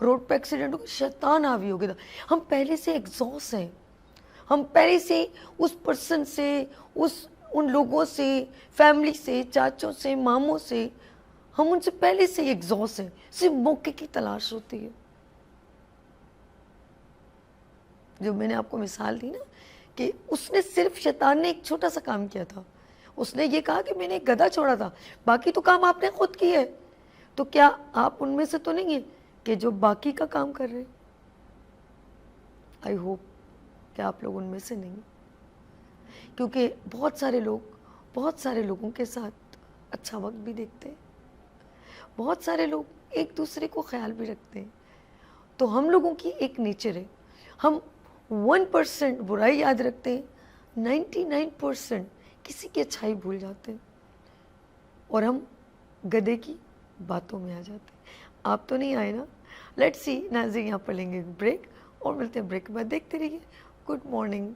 Road پہ accident ہو گیا, شیطان حاوی ہو گیا تھا. ہم پہلے سے ایگزاسٹ ہیں, ہم پہلے سے اس پرسن سے, ان لوگوں سے, فیملی سے, چاچوں سے, ماموں سے, ہم ان سے پہلے سے ایگزاسٹ ہیں, صرف موقع کی تلاش ہوتی ہے. جو میں نے آپ کو مثال دی نا کہ اس نے صرف, شیطان نے ایک چھوٹا سا کام کیا تھا, اس نے یہ کہا کہ میں نے ایک گدھا چھوڑا تھا, باقی تو کام آپ نے خود کیا ہے. تو کیا آپ ان میں سے تو نہیں ہیں کہ جو باقی کا کام کر رہے ہیں؟ آئی ہوپ کہ آپ لوگ ان میں سے نہیں, کیونکہ بہت سارے لوگوں کے ساتھ اچھا وقت بھی دیکھتے ہیں, بہت سارے لوگ ایک دوسرے کو خیال بھی رکھتے ہیں. تو ہم لوگوں کی ایک نیچر ہے, ہم 1% برائی یاد رکھتے ہیں, 99% کسی کی اچھائی بھول جاتے ہیں, اور ہم گدھے کی باتوں میں آ جاتے ہیں. آپ تو نہیں آئے نا؟ Let's see. ناظرین یہاں پر لیں گے بریک اور ملتے ہیں بریک کے بعد. دیکھتے رہیے گڈ مارننگ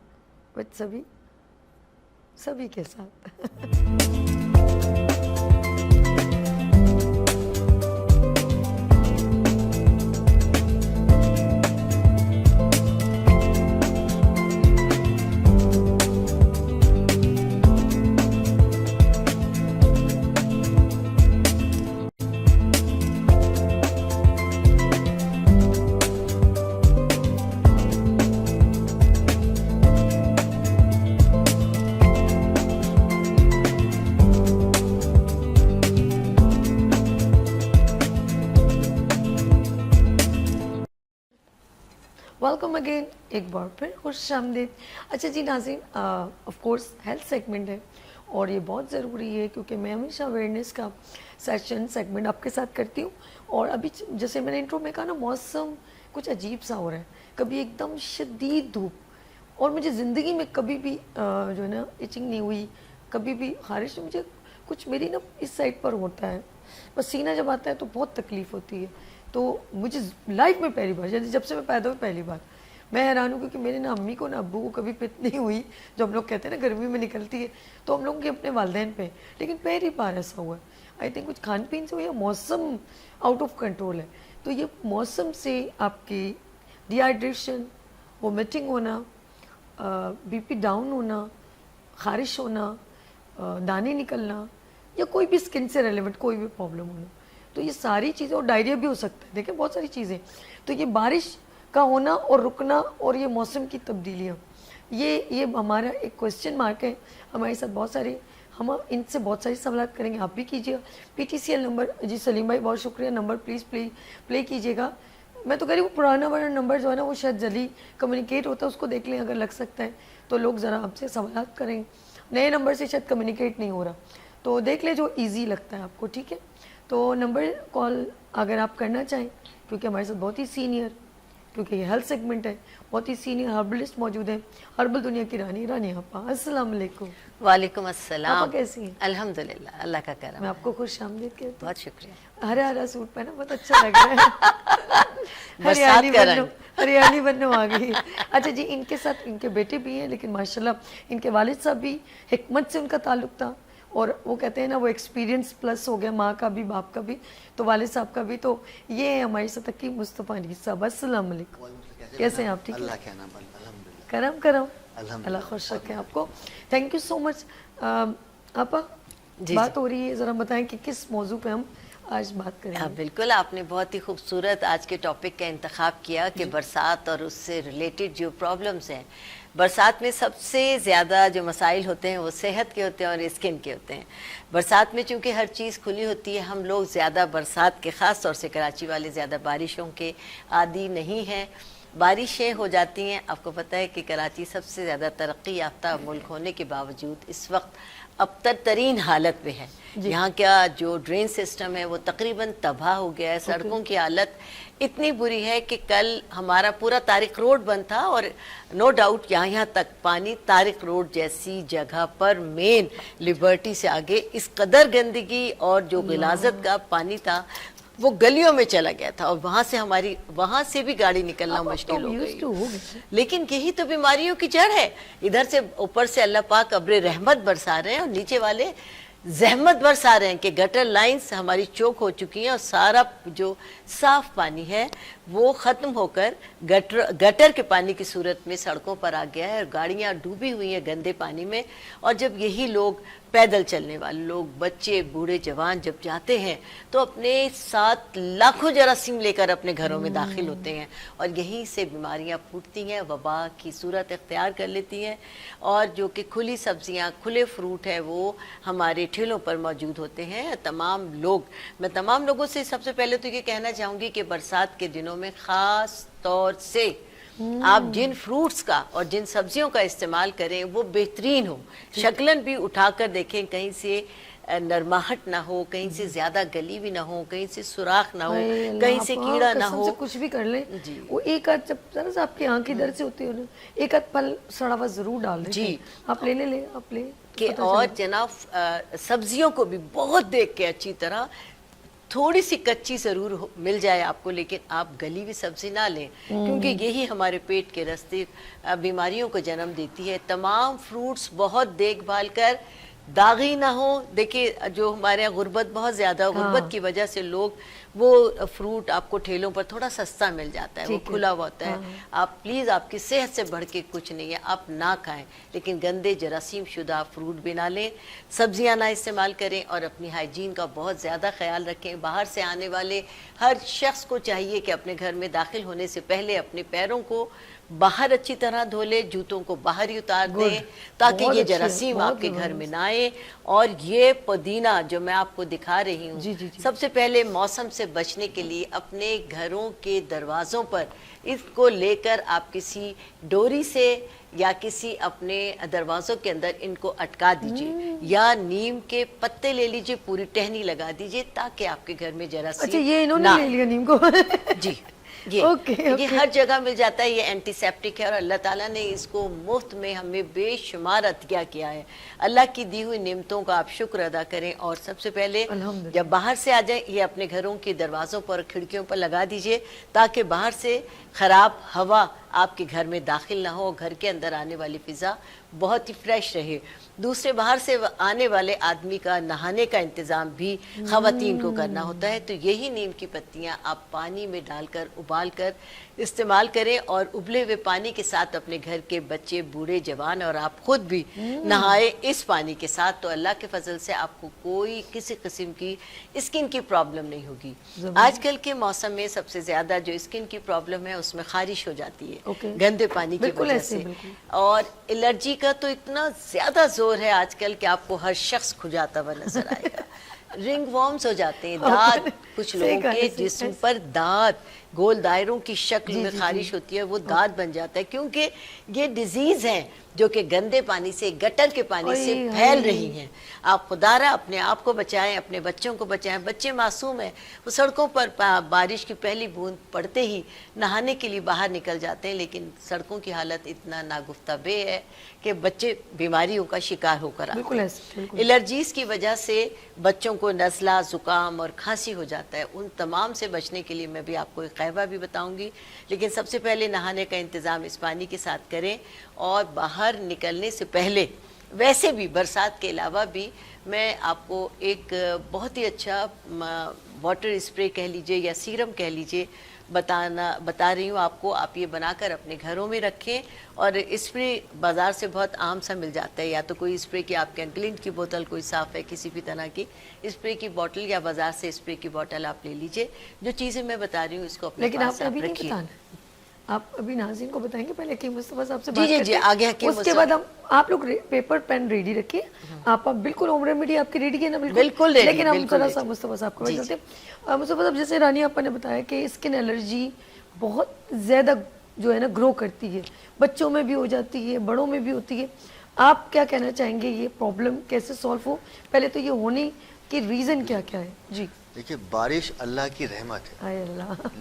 وتھ سبھی کے ساتھ. ویلکم اگین, ایک بار پھر خوش آمدید. اچھا جی ناظرین, آف کورس ہیلتھ سیگمنٹ ہے اور یہ بہت ضروری ہے کیونکہ میں ہمیشہ اویئرنیس کا سیگمنٹ آپ کے ساتھ کرتی ہوں. اور ابھی جیسے میں نے انٹرو میں کہا نا, موسم کچھ عجیب سا ہو رہا ہے, کبھی ایک دم شدید دھوپ, اور مجھے زندگی میں کبھی بھی جو ہے نا ایچنگ نہیں ہوئی, کبھی بھی خارش. مجھے کچھ میری نا اس سائڈ پر ہوتا ہے, پسینہ جب آتا ہے تو بہت تکلیف ہوتی ہے. تو مجھے لائف میں پہلی بار, جب سے میں پیدا ہوئی پہلی بار, میں حیران ہوں کیونکہ میرے نہ امی کو نہ ابو کو کبھی پت نہیں ہوئی. جو ہم لوگ کہتے ہیں نا گرمی میں نکلتی ہے, تو ہم لوگوں کے اپنے والدین پہ, لیکن پہلی بار ایسا ہوا ہے. آئی تھنک کچھ کھان پین سے ہو یا موسم آؤٹ آف کنٹرول ہے. تو یہ موسم سے آپ کی ڈی ہائیڈریشن, وومیٹنگ ہونا, بی پی ڈاؤن ہونا, خارش ہونا, دانے نکلنا, یا کوئی بھی اسکن سے ریلیونٹ کوئی بھی پرابلم ہونا, تو یہ ساری چیزیں, اور ڈائریا بھی ہو سکتا ہے, دیکھیں بہت ساری چیزیں. تو یہ بارش کا ہونا اور رکنا اور یہ موسم کی تبدیلیاں, یہ ہمارا ایک کویسچن مارک ہے. ہمارے ساتھ بہت سارے, ہم ان سے بہت ساری سوالات کریں گے, آپ بھی کیجیے گا. PTCL نمبر, جی سلیم بھائی بہت شکریہ, نمبر پلیز پلے کیجیے گا. میں تو کہہ رہی ہوں پرانا والا نمبر جو ہے نا وہ شاید جلدی کمیونیکیٹ ہوتا ہے, اس کو دیکھ لیں اگر لگ سکتا ہے تو لوگ ذرا آپ سے سوالات کریں. نئے نمبر سے شاید کمیونیکیٹ نہیں ہو رہا, تو دیکھ لیں جو ایزی لگتا ہے آپ کو, ٹھیک ہے. تو نمبر کال اگر آپ کرنا چاہیں, کیونکہ ہمارے ساتھ بہت ہی سینئر, کیونکہ یہ ہیلتھ سیگمنٹ ہے, بہت ہی سینئر ہربلسٹ موجود ہیں, ہربل دنیا کی رانی آپا. السلام علیکم. وعلیکم السلام. آپا کیسی ہیں؟ الحمدللہ, اللہ کا کرم. میں آپ کو خوش آمدید کہتی ہوں. بہت شکریہ. ہرا سوٹ پہنا بہت اچھا لگ رہا ہے. ہریالی بنو آ گئی. اچھا جی, ان کے ساتھ ان کے بیٹے بھی ہیں, لیکن ماشاءاللہ ان کے والد صاحب بھی, حکمت سے ان کا تعلق تھا, اور وہ کہتے ہیں نا وہ ایکسپیرینس پلس ہو گیا, ماں کا بھی باپ کا بھی, تو والد صاحب کا بھی. تو یہ ہماری ساتھ کی مصطفیٰ علی صاحب. السلام علیکم, کیسے ہیں آپ؟ ٹھیک ہے, کرم اللہ خوش رکھے آپ کو. تھینک یو سو مچ. آپا بات ہو رہی ہے, ذرا بتائیں کہ کس موضوع پہ ہم آج بات کریں. ہاں بالکل, آپ نے بہت ہی خوبصورت آج کے ٹاپک کا انتخاب کیا کہ برسات اور اس سے ریلیٹڈ جو پرابلمز ہیں. برسات میں سب سے زیادہ جو مسائل ہوتے ہیں وہ صحت کے ہوتے ہیں اور اسکن کے ہوتے ہیں. برسات میں چونکہ ہر چیز کھلی ہوتی ہے, ہم لوگ زیادہ برسات کے, خاص طور سے کراچی والے زیادہ بارشوں کے عادی نہیں ہیں. بارشیں ہو جاتی ہیں. آپ کو پتہ ہے کہ کراچی سب سے زیادہ ترقی یافتہ ملک ہونے کے باوجود اس وقت ابتر ترین حالت میں ہے. یہاں کا جو ڈرین سسٹم ہے وہ تقریباً تباہ ہو گیا ہے. سڑکوں کی حالت اتنی بری ہے کہ کل ہمارا پورا طارق روڈ بند تھا, اور نو ڈاؤٹ یہاں تک پانی طارق روڈ جیسی جگہ پر, مین لبرٹی سے آگے, اس قدر گندگی اور جو غلاظت کا پانی تھا وہ گلیوں میں چلا گیا تھا, اور وہاں سے بھی گاڑی نکلنا مشکل ہو گئی. لیکن یہی تو بیماریوں کی جڑ ہے. ادھر سے اوپر سے اللہ پاک ابر رحمت برسا رہے ہیں, اور نیچے والے زحمت برس آ رہے ہیں کہ گٹر لائنز ہماری چوک ہو چکی ہیں اور سارا جو صاف پانی ہے وہ ختم ہو کر گٹر کے پانی کی صورت میں سڑکوں پر آ گیا ہے اور گاڑیاں ڈوبی ہوئی ہیں گندے پانی میں. اور جب یہی لوگ پیدل چلنے والے لوگ, بچے, بوڑھے, جوان جب جاتے ہیں تو اپنے ساتھ لاکھوں جراثیم لے کر اپنے گھروں میں داخل ہوتے ہیں اور یہیں سے بیماریاں پھوٹتی ہیں, وبا کی صورت اختیار کر لیتی ہیں. اور جو کہ کھلی سبزیاں, کھلے فروٹ ہے وہ ہمارے ٹھیلوں پر موجود ہوتے ہیں. میں تمام لوگوں سے سب سے پہلے تو یہ کہنا چاہوں گی کہ برسات کے دنوں میں خاص طور سے آپ جن فروٹس کا اور جن سبزیوں کا استعمال کریں وہ بہترین ہو. شکلن بھی اٹھا کر دیکھیں, کہیں سے نرماہٹ نہ ہو, کہیں سے زیادہ گلی بھی نہ ہو, کہیں سے سوراخ نہ ہو, کہیں سے کیڑا نہ ہو. کچھ بھی کر لیں وہ ایک آدھ, جب ذرا سا آپ کی آنکھ ادھر سے ہوتی ہے نا, ایک آدھ پھل سڑا ہوا ضرور ڈال دیں. جی آپ لے آپ لیں کہ. اور جناب سبزیوں کو بھی بہت دیکھ کے اچھی طرح, تھوڑی سی کچی ضرور مل جائے آپ کو, لیکن آپ گلی ہوئی سبزی نہ لیں کیونکہ یہی ہمارے پیٹ کے راستے بیماریوں کو جنم دیتی ہے. تمام فروٹس بہت دیکھ بھال کر, داغی نہ ہو. دیکھیے جو ہمارے یہاں غربت بہت زیادہ, غربت کی وجہ سے لوگ وہ فروٹ آپ کو ٹھیلوں پر تھوڑا سستا مل جاتا ہے, وہ کھلا ہوا ہوتا ہے. آپ پلیز, آپ کی صحت سے بڑھ کے کچھ نہیں ہے, آپ نہ کھائیں, لیکن گندے جراثیم شدہ فروٹ بھی نہ لیں, سبزیاں نہ استعمال کریں اور اپنی ہائیجین کا بہت زیادہ خیال رکھیں. باہر سے آنے والے ہر شخص کو چاہیے کہ اپنے گھر میں داخل ہونے سے پہلے اپنے پیروں کو باہر اچھی طرح دھو لے, جوتوں کو باہر ہی اتار دیں تاکہ یہ جراثیم آپ کے گھر میں نہ آئے. اور یہ پودینہ جو میں آپ کو دکھا رہی ہوں, سب سے پہلے موسم سے بچنے کے لیے اپنے گھروں کے دروازوں پر اس کو لے کر آپ کسی ڈوری سے یا کسی اپنے دروازوں کے اندر ان کو اٹکا دیجئے, یا نیم کے پتے لے لیجئے, پوری ٹہنی لگا دیجئے تاکہ آپ کے گھر میں جراثیم. اچھا یہ انہوں نے لے لیا نیم کو. جی یہ ہر جگہ مل جاتا ہے, یہ اینٹی سیپٹک ہے اور اللہ تعالیٰ نے اس کو مفت میں ہمیں بے شمار عطیہ کیا ہے. اللہ کی دی ہوئی نعمتوں کا آپ شکر ادا کریں. اور سب سے پہلے جب باہر سے آ جائیں یہ اپنے گھروں کے دروازوں پر, کھڑکیوں پر لگا دیجئے تاکہ باہر سے خراب ہوا آپ کے گھر میں داخل نہ ہو, گھر کے اندر آنے والی فضا بہت ہی فریش رہے. دوسرے باہر سے آنے والے آدمی کا نہانے کا انتظام بھی خواتین کو کرنا ہوتا ہے, تو یہی نیم کی پتیاں آپ پانی میں ڈال کر ابال کر استعمال کریں اور ابلے ہوئے پانی کے ساتھ اپنے گھر کے بچے, بوڑھے, جوان اور آپ خود بھی نہائے اس پانی کے ساتھ, تو اللہ کے فضل سے آپ کو کوئی کسی قسم کی اسکن کی پرابلم نہیں ہوگی. آج کل کے موسم میں سب سے زیادہ جو اسکن کی پرابلم ہے اس میں خارش ہو جاتی ہے گندے پانی کی وجہ سے, اور الرجی کا تو اتنا زیادہ زور ہے آج کل کہ آپ کو ہر شخص کھجاتا ہوا نظر آئے گا. رنگ وارمز ہو جاتے ہیں, دانت, کچھ لوگوں کے جسم پر دانت گول دائروں کی شکل میں خارش ہوتی ہے, وہ دانت بن جاتا ہے کیونکہ یہ ڈیزیز ہیں جو کہ گندے پانی سے, گٹر کے پانی سے پھیل رہی ہیں. آپ خدا را اپنے آپ کو بچائیں, اپنے بچوں کو بچائیں. بچے معصوم ہیں, وہ سڑکوں پر بارش کی پہلی بوند پڑتے ہی نہانے کے لیے باہر نکل جاتے ہیں, لیکن سڑکوں کی حالت اتنا ناگفتہ بے ہے کہ بچے بیماریوں کا شکار ہو کر آتے ہیں. الرجیز کی وجہ سے بچوں کو نزلہ, زکام اور کھانسی ہو جاتا ہے. ان تمام سے بچنے کے لیے میں بھی آپ کو ایک قہوہ بھی بتاؤں گی, لیکن سب سے پہلے نہانے کا انتظام اس پانی کے ساتھ کریں. اور باہر نکلنے سے پہلے ویسے بھی برسات کے علاوہ بھی میں آپ کو ایک بہت ہی اچھا واٹر اسپرے کہہ لیجئے یا سیرم کہہ لیجئے بتا رہی ہوں آپ کو. آپ یہ بنا کر اپنے گھروں میں رکھیں, اور اسپرے بازار سے بہت عام سا مل جاتا ہے, یا تو کوئی اسپرے کی آپ کے انکلینٹ کی بوتل کوئی صاف ہے, کسی بھی طرح کی اسپرے کی بوتل یا بازار سے اسپرے کی بوتل آپ لے لیجئے. جو چیزیں میں بتا رہی ہوں اس کو اپنے پاس آپ رکھیے. آپ ابھی ناظرین کو بتائیں گے, پہلے حکیم مصطفیٰ صاحب سے بات کرتے ہیں, آگے حکیم اس کے بعد آپ لوگ پیپر پین ریڈی رکھیے. آپ بالکل ہوم ریمیڈی آپ کی ریڈی ہے نا؟ بالکل, لیکن ہم ذرا سا مصطفیٰ صاحب کو بتاتے ہیں. مصطفیٰ صاحب جیسے رانی آپا نے بتایا کہ اسکن الرجی بہت زیادہ جو ہے نا گرو کرتی ہے, بچوں میں بھی ہو جاتی ہے, بڑوں میں بھی ہوتی ہے. آپ کیا کہنا چاہیں گے, یہ پرابلم کیسے سالو ہو؟ پہلے تو یہ ہونے کی ریزن کیا کیا ہے؟ جی دیکھیے, بارش اللہ کی رحمت ہے,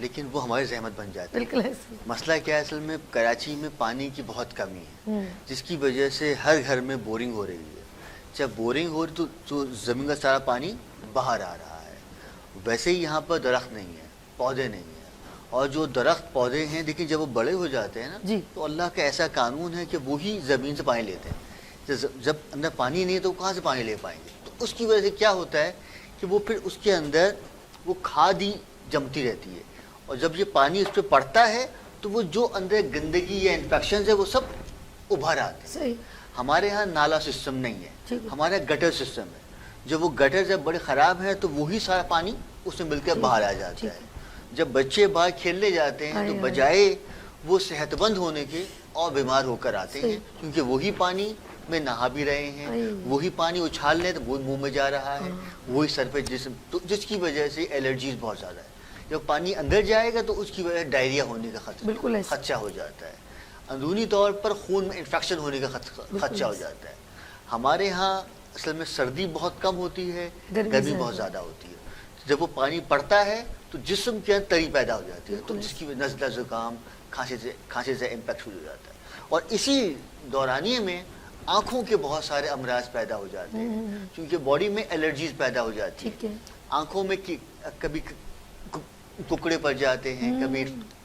لیکن وہ ہماری رحمت بن جاتی ہے. مسئلہ کیا ہے, اصل میں کراچی میں پانی کی بہت کمی ہے, جس کی وجہ سے ہر گھر میں بورنگ ہو رہی ہے. جب بورنگ ہو رہی تو زمین کا سارا پانی باہر آ رہا ہے. ویسے ہی یہاں پر درخت نہیں ہے, پودے نہیں ہیں, اور جو درخت پودے ہیں دیکھیں جب وہ بڑے ہو جاتے ہیں نا, تو اللہ کا ایسا قانون ہے کہ وہی زمین سے پانی لیتے ہیں. جب اندر پانی نہیں ہے تو کہاں سے پانی لے پائیں گے؟ تو اس کی وجہ سے کیا ہوتا ہے کہ وہ پھر اس کے اندر وہ کھاد ہی جمتی رہتی ہے, اور جب یہ پانی اس پہ پڑتا ہے تو وہ جو اندر گندگی یا انفیکشنز ہے وہ سب ابھر آتے ہیں. ہمارے ہاں نالا سسٹم نہیں ہے, ہمارا گٹر سسٹم ہے. جب وہ گٹر جب بڑے خراب ہیں تو وہی سارا پانی اس میں مل کر باہر آ جاتا ہے. جب بچے باہر کھیلنے جاتے ہیں تو بجائے وہ صحت مند ہونے کے اور بیمار ہو کر آتے ہیں, کیونکہ وہی پانی میں نہا بھی رہے ہیں, وہی پانی اچھال لیں تو وہ منہ میں جا رہا ہے, وہی سر پہ جسم, تو جس کی وجہ سے الرجیز بہت زیادہ ہے. جب پانی اندر جائے گا تو اس کی وجہ سے ڈائریا ہونے کا خدشہ ہو جاتا ہے, اندرونی طور پر خون میں انفیکشن ہونے کا خدشہ ہو جاتا ہے. ہمارے ہاں اصل میں سردی بہت کم ہوتی ہے, گرمی بہت زیادہ ہوتی ہے. جب وہ پانی پڑتا ہے تو جسم کے اندر تری پیدا ہو جاتی ہے, تو جس کی نزلہ زکام کھانسی سے امپیکٹ شروع ہو جاتا ہے. اور اسی دورانیے میں آنکھوں کے بہت سارے امراض پیدا ہو جاتے ہیں, کیونکہ باڈی میں الرجیز پیدا ہو جاتی ہیں. آنکھوں میں کبھی ککڑے پڑ جاتے ہیں, کبھی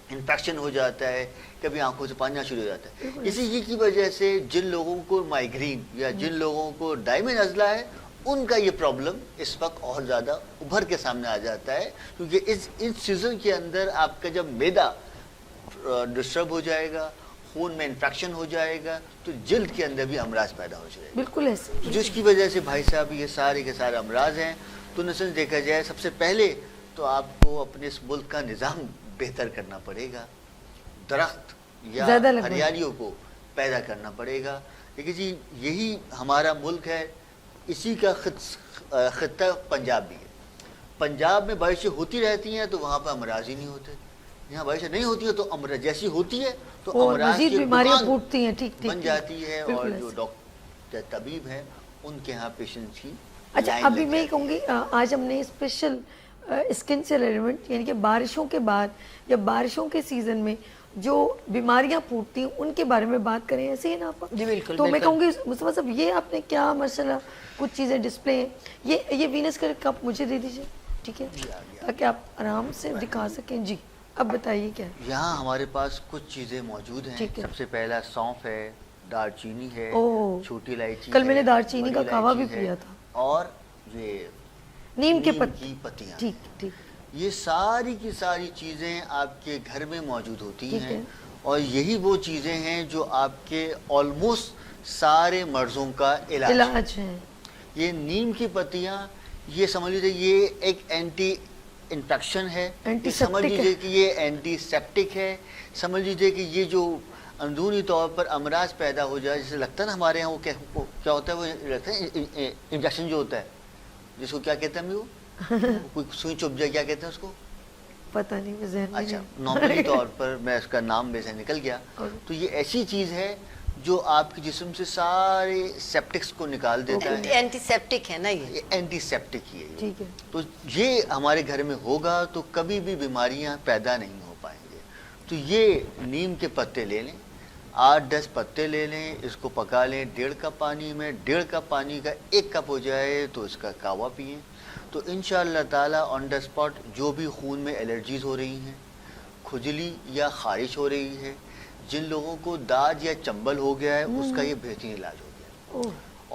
انفیکشن ہو جاتا ہے, کبھی آنکھوں سے پانی آنا شروع ہو جاتا ہے. اسی کی وجہ سے جن لوگوں کو مائیگرین یا جن لوگوں کو ڈائمنڈ نزلہ ہے ان کا یہ پرابلم اس وقت اور زیادہ ابھر کے سامنے آ جاتا ہے, کیونکہ اس سیزن کے اندر آپ کا جب معدہ ڈسٹرب ہو جائے گا, خون میں انفیکشن ہو جائے گا, تو جلد کے اندر بھی امراض پیدا ہو جائے گا. بالکل ایسے, جس کی وجہ سے بھائی صاحب یہ سارے کے سارے امراض ہیں. تو نسل دیکھا جائے سب سے پہلے تو آپ کو اپنے اس ملک کا نظام بہتر کرنا پڑے گا, درخت یا ہریالیوں کو پیدا کرنا پڑے گا. لیکن جی یہی ہمارا ملک ہے, اسی کا خطہ پنجاب بھی ہے. پنجاب میں بارشیں ہوتی رہتی ہیں تو وہاں پہ امراض ہی نہیں ہوتے. یہاں بارشیں نہیں ہوتی ہیں تو امراض جیسی ہوتی ہے تو امراض کی بیماریاں پھوٹتی ہیں, ٹھیک بن جاتی ہے, اور جو ڈاکٹر طبیب ہیں ان کے ہاں پیشنٹس کی. اچھا, ابھی میں کہوں گی آج ہم نے اسپیشل اسکن سے ریلیونٹ, یعنی کہ بارشوں کے بعد یا بارشوں کے سیزن میں جو بیماریاں پھوٹتی ہیں ان کے بارے میں بات کریں, ایسے ہی نا آپ؟ جی بالکل. تو میں کہوں گی مصطفیٰ صاحب یہ آپ نے کیا ماشاءاللہ کچھ چیزیں ڈسپلے ہیں, یہ وینس کا کپ مجھے دے دیجیے, ٹھیک ہے, تاکہ آپ آرام سے دکھا سکیں. جی اب بتائیے کیا ہے. یہاں ہمارے پاس کچھ چیزیں موجود ہیں. سب سے پہلا سونف ہے, دار چینی ہے, چھوٹی الائچی, کل میں نے دار چینی کا کہوا بھی پیا تھا, اور یہ نیم کی پتیاں. ٹھیک ٹھیک. یہ ساری کی ساری چیزیں آپ کے گھر میں موجود ہوتی ہیں, اور یہی وہ چیزیں ہیں جو آپ کے آلموسٹ سارے مرضوں کا علاج ہے. یہ نیم کی پتیاں, یہ سمجھ لیجیے یہ ایک اینٹی انفیکشن ہے, سمجھ لیجیے کہ یہ اینٹی سیپٹک ہے, سمجھ لیجیے کہ یہ جو اندرونی طور پر امراض پیدا ہو جائے, جیسے لگتا ہے نا ہمارے یہاں وہ کیا ہوتا ہے, وہ لگتا ہے انجیکشن جو ہوتا ہے, جس کو کیا کہتے ہیں, وہ کوئی سوئی چپ جائے, کیا کہتے ہیں اس کو, پتہ نہیں. اچھا, نارملی طور پر میں اس کا نام میں سے نکل گیا. تو یہ ایسی چیز ہے جو آپ کے جسم سے سارے سیپٹکس کو نکال دیتا ہے. اینٹی سیپٹک ہے نا, یہ اینٹی سیپٹک ہی ہے. تو یہ ہمارے گھر میں ہوگا تو کبھی بھی بیماریاں پیدا نہیں ہو پائیں گے. تو یہ نیم کے پتے لے لیں, 8-10 پتے لے لیں, اس کو پکا لیں 1.5 کپ پانی میں. 1.5 کپ پانی کا 1 کپ ہو جائے تو اس کا کہوا پئیں. تو انشاءاللہ تعالیٰ آن دا اسپاٹ جو بھی خون میں الرجیز ہو رہی ہیں, کھجلی یا خارش ہو رہی ہے, جن لوگوں کو داغ یا چنبل ہو گیا ہے, اس کا یہ بہترین علاج ہو گیا.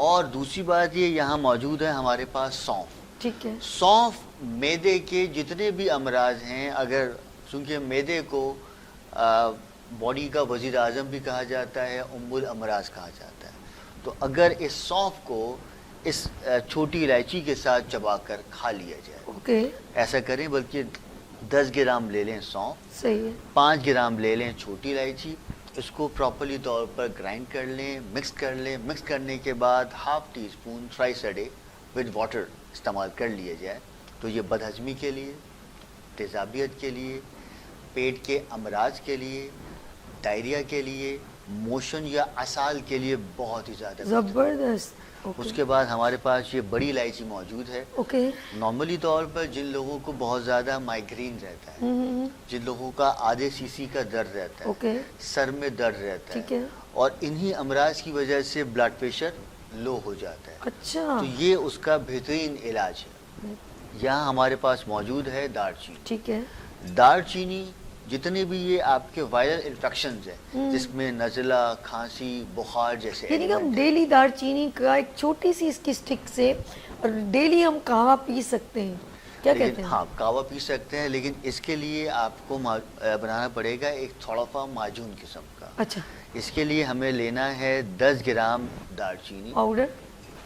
اور دوسری بات یہ یہاں موجود ہے ہمارے پاس سونف. ٹھیک ہے. سونف معدے کے جتنے بھی امراض ہیں, اگر چونکہ معدے کو باڈی کا وزیر اعظم بھی کہا جاتا ہے, الامراض کہا جاتا ہے, تو اگر اس سونف کو اس چھوٹی الائچی کے ساتھ چبا کر کھا لیا جائے, ایسا کریں, بلکہ 10 گرام لے لیں سونف, 5 گرام لے لیں چھوٹی الائچی, اس کو پراپرلی طور پر گرائنڈ کر لیں, مکس کر لیں. مکس کرنے کے بعد 1/2 T spoon thrice a day with water استعمال کر لیا جائے, تو یہ بد ہضمی کے لیے, تیزابیت کے لیے, پیٹ کے امراض کے لیے, ڈائریا کے لیے, موشن یا اسال کے لیے بہت ہی زیادہ زبردست. اس کے بعد ہمارے پاس یہ بڑی الائچی موجود ہے. نارملی طور پر جن لوگوں کو بہت زیادہ مائیگرین رہتا ہے, جن لوگوں کا آدھے cc کا درد رہتا ہے, سر میں درد رہتا ہے, اور انہی امراض کی وجہ سے بلڈ پریشر لو ہو جاتا ہے, تو یہ اس کا بہترین علاج ہے. یہاں ہمارے پاس موجود ہے دار چینی. ٹھیک ہے. دار چینی جتنے بھی یہ آپ کے وائرل انفیکشنز ہیں, جس میں نزلہ, کھانسی, بخار جیسے, یعنی کہ ہم ڈیلی دار چینی کا ایک چھوٹی سی اس کی سٹک سے اور ڈیلی ہم قہوہ پی سکتے ہیں, کیا کہتے ہیں؟ ہاں قہوہ پی سکتے ہیں, لیکن اس کے لیے آپ کو بنانا پڑے گا ایک تھوڑا سا معجون قسم کا. اچھا. اس کے لیے ہمیں لینا ہے 10 گرام دار چینی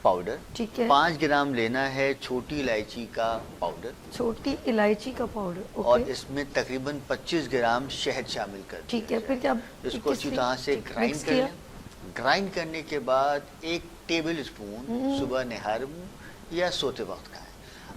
پاؤڈر, ٹھیک ہے. 5 گرام لینا ہے چھوٹی الائچی کا پاؤڈر, چھوٹی الائچی کا پاؤڈر, اور اس میں تقریباً 25 گرام شہد شامل کر دیں. ٹھیک ہے. پھر کیا اس کو اچھی طرح سے گرائنڈ کر لیں. گرائنڈ کرنے کے بعد 1 ٹیبل اسپون صبح نہار یا سوتے وقت کھائیں.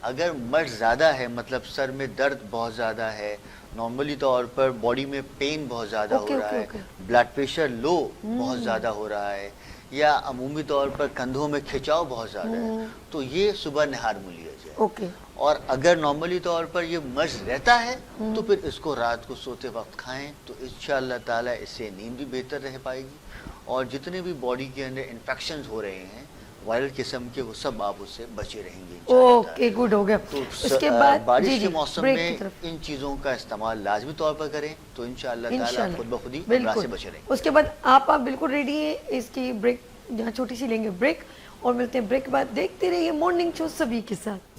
اگر مرض زیادہ ہے, مطلب سر میں درد بہت زیادہ ہے, نارملی طور پر باڈی میں پین بہت زیادہ ہو رہا ہے, بلڈ پریشر لو بہت زیادہ ہو رہا ہے, یا عمومی طور پر کندھوں میں کھچاؤ بہت زیادہ ہے, تو یہ صبح نہار میں لیا جائے. اور اگر نارملی طور پر یہ مرض رہتا ہے تو پھر اس کو رات کو سوتے وقت کھائیں, تو انشاءاللہ تعالیٰ اس سے نیند بھی بہتر رہ پائے گی, اور جتنے بھی باڈی کے اندر انفیکشنز ہو رہے ہیں وائرل قسم کے, وہ سب آپ اس سے بچے رہیں گے. اوکے, گڈ ہو گیا. اس کے بعد بارش کے موسم میں ان چیزوں کا استعمال لازمی طور پر کریں, تو انشاءاللہ تعالیٰ خود بخود ہی امراض سے بچے رہیں گے. اس کے بعد آپ بالکل ریڈی ہیں, اس کی بریک جہاں چھوٹی سی لیں گے بریک, اور ملتے ہیں بریک کے بعد. دیکھتے رہیے مارننگ شو سبھی کے ساتھ.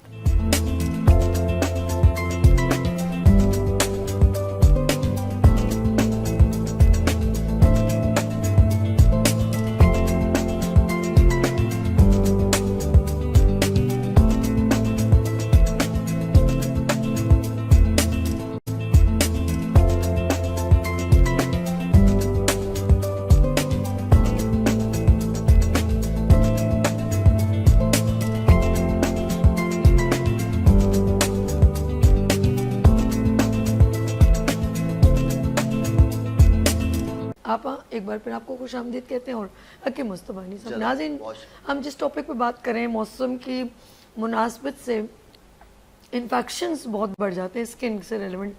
آپ ایک بار پھر آپ کو خوش آمدید کہتے ہیں, اور اکی مصطفانی صاحب. ناظرین, ہم جس ٹاپک پہ بات کر رہے ہیں, موسم کی مناسبت سے انفیکشنز بہت بڑھ جاتے ہیں اسکن سے ریلیونٹ,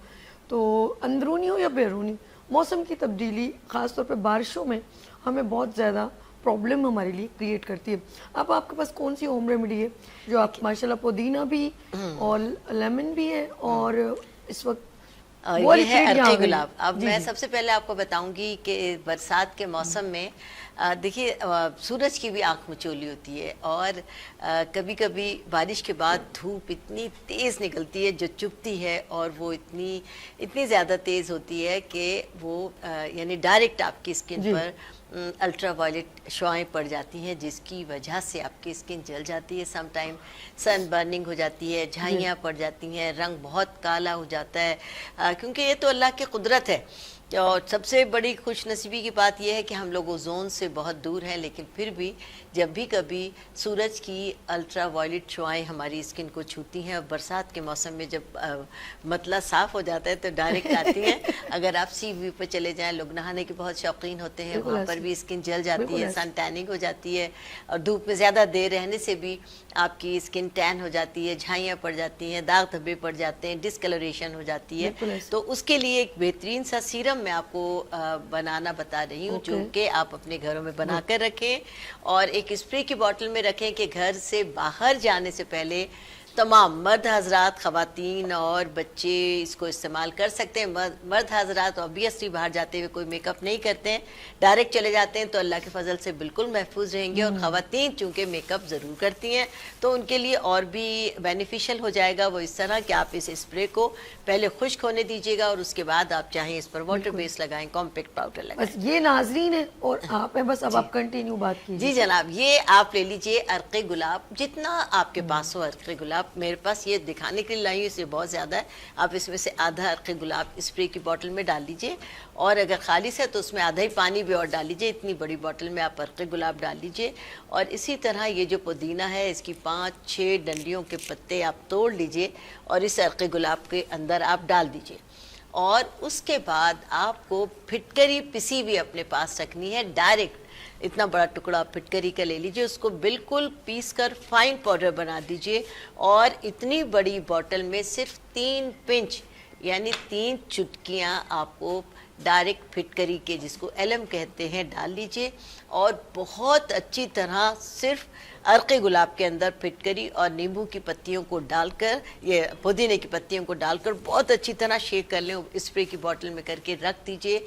تو اندرونی ہو یا بیرونی موسم کی تبدیلی, خاص طور پہ بارشوں میں ہمیں بہت زیادہ پرابلم ہمارے لیے کریٹ کرتی ہے. اب آپ کے پاس کون سی ہوم ریمیڈی ہے جو آپ ماشاءاللہ پودینہ بھی اور لیمن بھی ہے, اور اس وقت یہ ہے عرقی گلاب. اب میں سب سے پہلے آپ کو بتاؤں گی کہ برسات کے موسم میں دیکھیے سورج کی بھی آنکھ مچولی ہوتی ہے, اور کبھی کبھی بارش کے بعد دھوپ اتنی تیز نکلتی ہے جو چبھتی ہے, اور وہ اتنی زیادہ تیز ہوتی ہے کہ وہ یعنی ڈائریکٹ آپ کی اسکن پر الٹرا وائلٹ شعائیں پڑ جاتی ہیں, جس کی وجہ سے آپ کی اسکن جل جاتی ہے, سم ٹائم سن برننگ ہو جاتی ہے, جھائیاں پڑ جاتی ہیں, رنگ بہت کالا ہو جاتا ہے, کیونکہ یہ تو اللہ کی قدرت ہے. اور سب سے بڑی خوش نصیبی کی بات یہ ہے کہ ہم لوگ اوزون سے بہت دور ہیں, لیکن پھر بھی جب بھی کبھی سورج کی الٹرا وائلٹ شعائیں ہماری اسکن کو چھوتی ہیں, اور برسات کے موسم میں جب مطلع صاف ہو جاتا ہے تو ڈائریکٹ آتی ہیں. اگر آپ سی ویو پہ چلے جائیں, لوگ نہانے کے بہت شوقین ہوتے ہیں, وہاں پر بھی اسکن جل جاتی ہے, سن ٹیننگ ہو جاتی ہے, اور دھوپ میں زیادہ دیر رہنے سے بھی آپ کی اسکن ٹین ہو جاتی ہے, جھائیاں پڑ جاتی ہیں, داغ دھبے پڑ جاتے ہیں, ڈسکلریشن ہو جاتی ہے. تو اس کے لیے ایک بہترین سا سیرم میں آپ کو بنانا بتا رہی ہوں, جو کہ آپ اپنے گھروں میں بنا کر رکھیں, اور ایک اسپرے کی بوٹل میں رکھیں کہ گھر سے باہر جانے سے پہلے تمام مرد حضرات, خواتین اور بچے اس کو استعمال کر سکتے ہیں. مرد حضرات obviously باہر جاتے ہوئے کوئی میک اپ نہیں کرتے ہیں, ڈائریکٹ چلے جاتے ہیں, تو اللہ کے فضل سے بالکل محفوظ رہیں گے. اور خواتین چونکہ میک اپ ضرور کرتی ہیں تو ان کے لیے اور بھی بینیفیشل ہو جائے گا. وہ اس طرح کہ آپ اس اسپرے کو پہلے خشک ہونے دیجیے گا, اور اس کے بعد آپ چاہیں اس پر واٹر بیس لگائیں, کمپیکٹ پاؤڈر لگائیں. بس یہ ناظرین ہے اور آپ ہیں, بس اب آپ کنٹینیو بات کیجیے. جی جناب, یہ آپ لے لیجئے عرق گلاب, جتنا آپ کے پاس ہو عرق گلاب. میرے پاس یہ دکھانے کے لیے لائی ہوں, اس سے بہت زیادہ ہے. آپ اس میں سے آدھا عرق گلاب اسپرے کی بوٹل میں ڈال لیجئے, اور اگر خالص ہے تو اس میں آدھا ہی پانی بھی اور ڈال لیجئے. اتنی بڑی بوٹل میں آپ عرق گلاب ڈال لیجئے, اور اسی طرح یہ جو پودینہ ہے اس کی 5-6 ڈنڈیوں کے پتے آپ توڑ لیجئے, اور اس عرق گلاب کے اندر آپ ڈال دیجئے. اور اس کے بعد آپ کو پھٹکری پسی بھی اپنے پاس رکھنی ہے. ڈائریکٹ اتنا بڑا ٹکڑا پھٹکری کا لے لیجئے, اس کو بالکل پیس کر فائن پاؤڈر بنا دیجئے, اور اتنی بڑی بوٹل میں صرف 3 پنچ یعنی 3 چٹکیاں آپ کو ڈائریکٹ پھٹکری کے, جس کو ایلم کہتے ہیں, ڈال لیجئے. اور بہت اچھی طرح صرف عرق گلاب کے اندر پھٹکری اور نیمبو کی پتیوں کو ڈال کر, یہ پودینے کی پتیوں کو ڈال کر بہت اچھی طرح شیک کر لیں, اسپرے کی بوٹل میں کر کے رکھ دیجئے.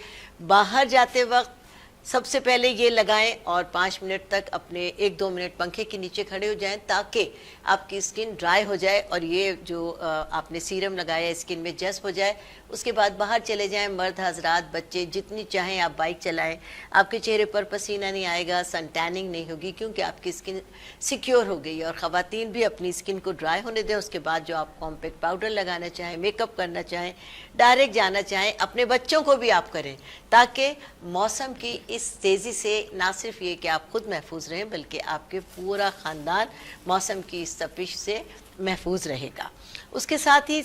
باہر جاتے وقت سب سے پہلے یہ لگائیں اور 5 منٹ تک اپنے 1-2 منٹ پنکھے کے نیچے کھڑے ہو جائیں تاکہ آپ کی اسکن ڈرائی ہو جائے اور یہ جو آپ نے سیرم لگایا ہے اسکن میں جذب ہو جائے. اس کے بعد باہر چلے جائیں, مرد حضرات, بچے, جتنی چاہیں آپ بائک چلائیں. آپ کے چہرے پر پسینہ نہیں آئے گا, سن ٹیننگ نہیں ہوگی کیونکہ آپ کی اسکن سیکیور ہو گئی ہے. اور خواتین بھی اپنی اسکن کو ڈرائی ہونے دیں. اس کے بعد جو آپ کمپیکٹ پاؤڈر لگانا چاہیں, میک اپ کرنا چاہیں, ڈائریکٹ جانا چاہیں, اپنے بچوں کو بھی آپ کریں تاکہ موسم کی اس تیزی سے نہ صرف یہ کہ آپ خود محفوظ رہیں بلکہ آپ کے پورا خاندان موسم کی اس تپش سے محفوظ رہے گا. اس کے ساتھ ہی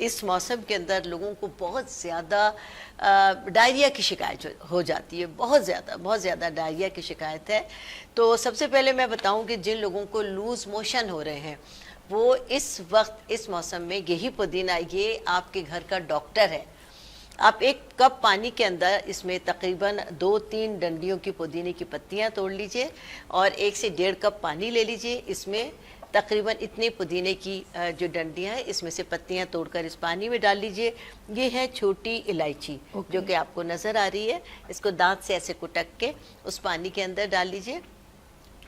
اس موسم کے اندر لوگوں کو بہت زیادہ ڈائریا کی شکایت ہو جاتی ہے, بہت زیادہ ڈائریا کی شکایت ہے. تو سب سے پہلے میں بتاؤں کہ جن لوگوں کو لوز موشن ہو رہے ہیں وہ اس وقت اس موسم میں یہی پودینہ, یہ آپ کے گھر کا ڈاکٹر ہے. آپ 1 کپ پانی کے اندر اس میں تقریباً 2-3 ڈنڈیوں کی پودینے کی پتیاں توڑ لیجئے اور 1 سے 1.5 کپ پانی لے لیجئے. اس میں تقریباً اتنے پودینے کی جو ڈنڈیاں ہیں اس میں سے پتیاں توڑ کر اس پانی میں ڈال لیجئے. یہ ہے چھوٹی الائچی جو کہ آپ کو نظر آ رہی ہے. اس کو دانت سے ایسے کٹک کے اس پانی کے اندر ڈال لیجئے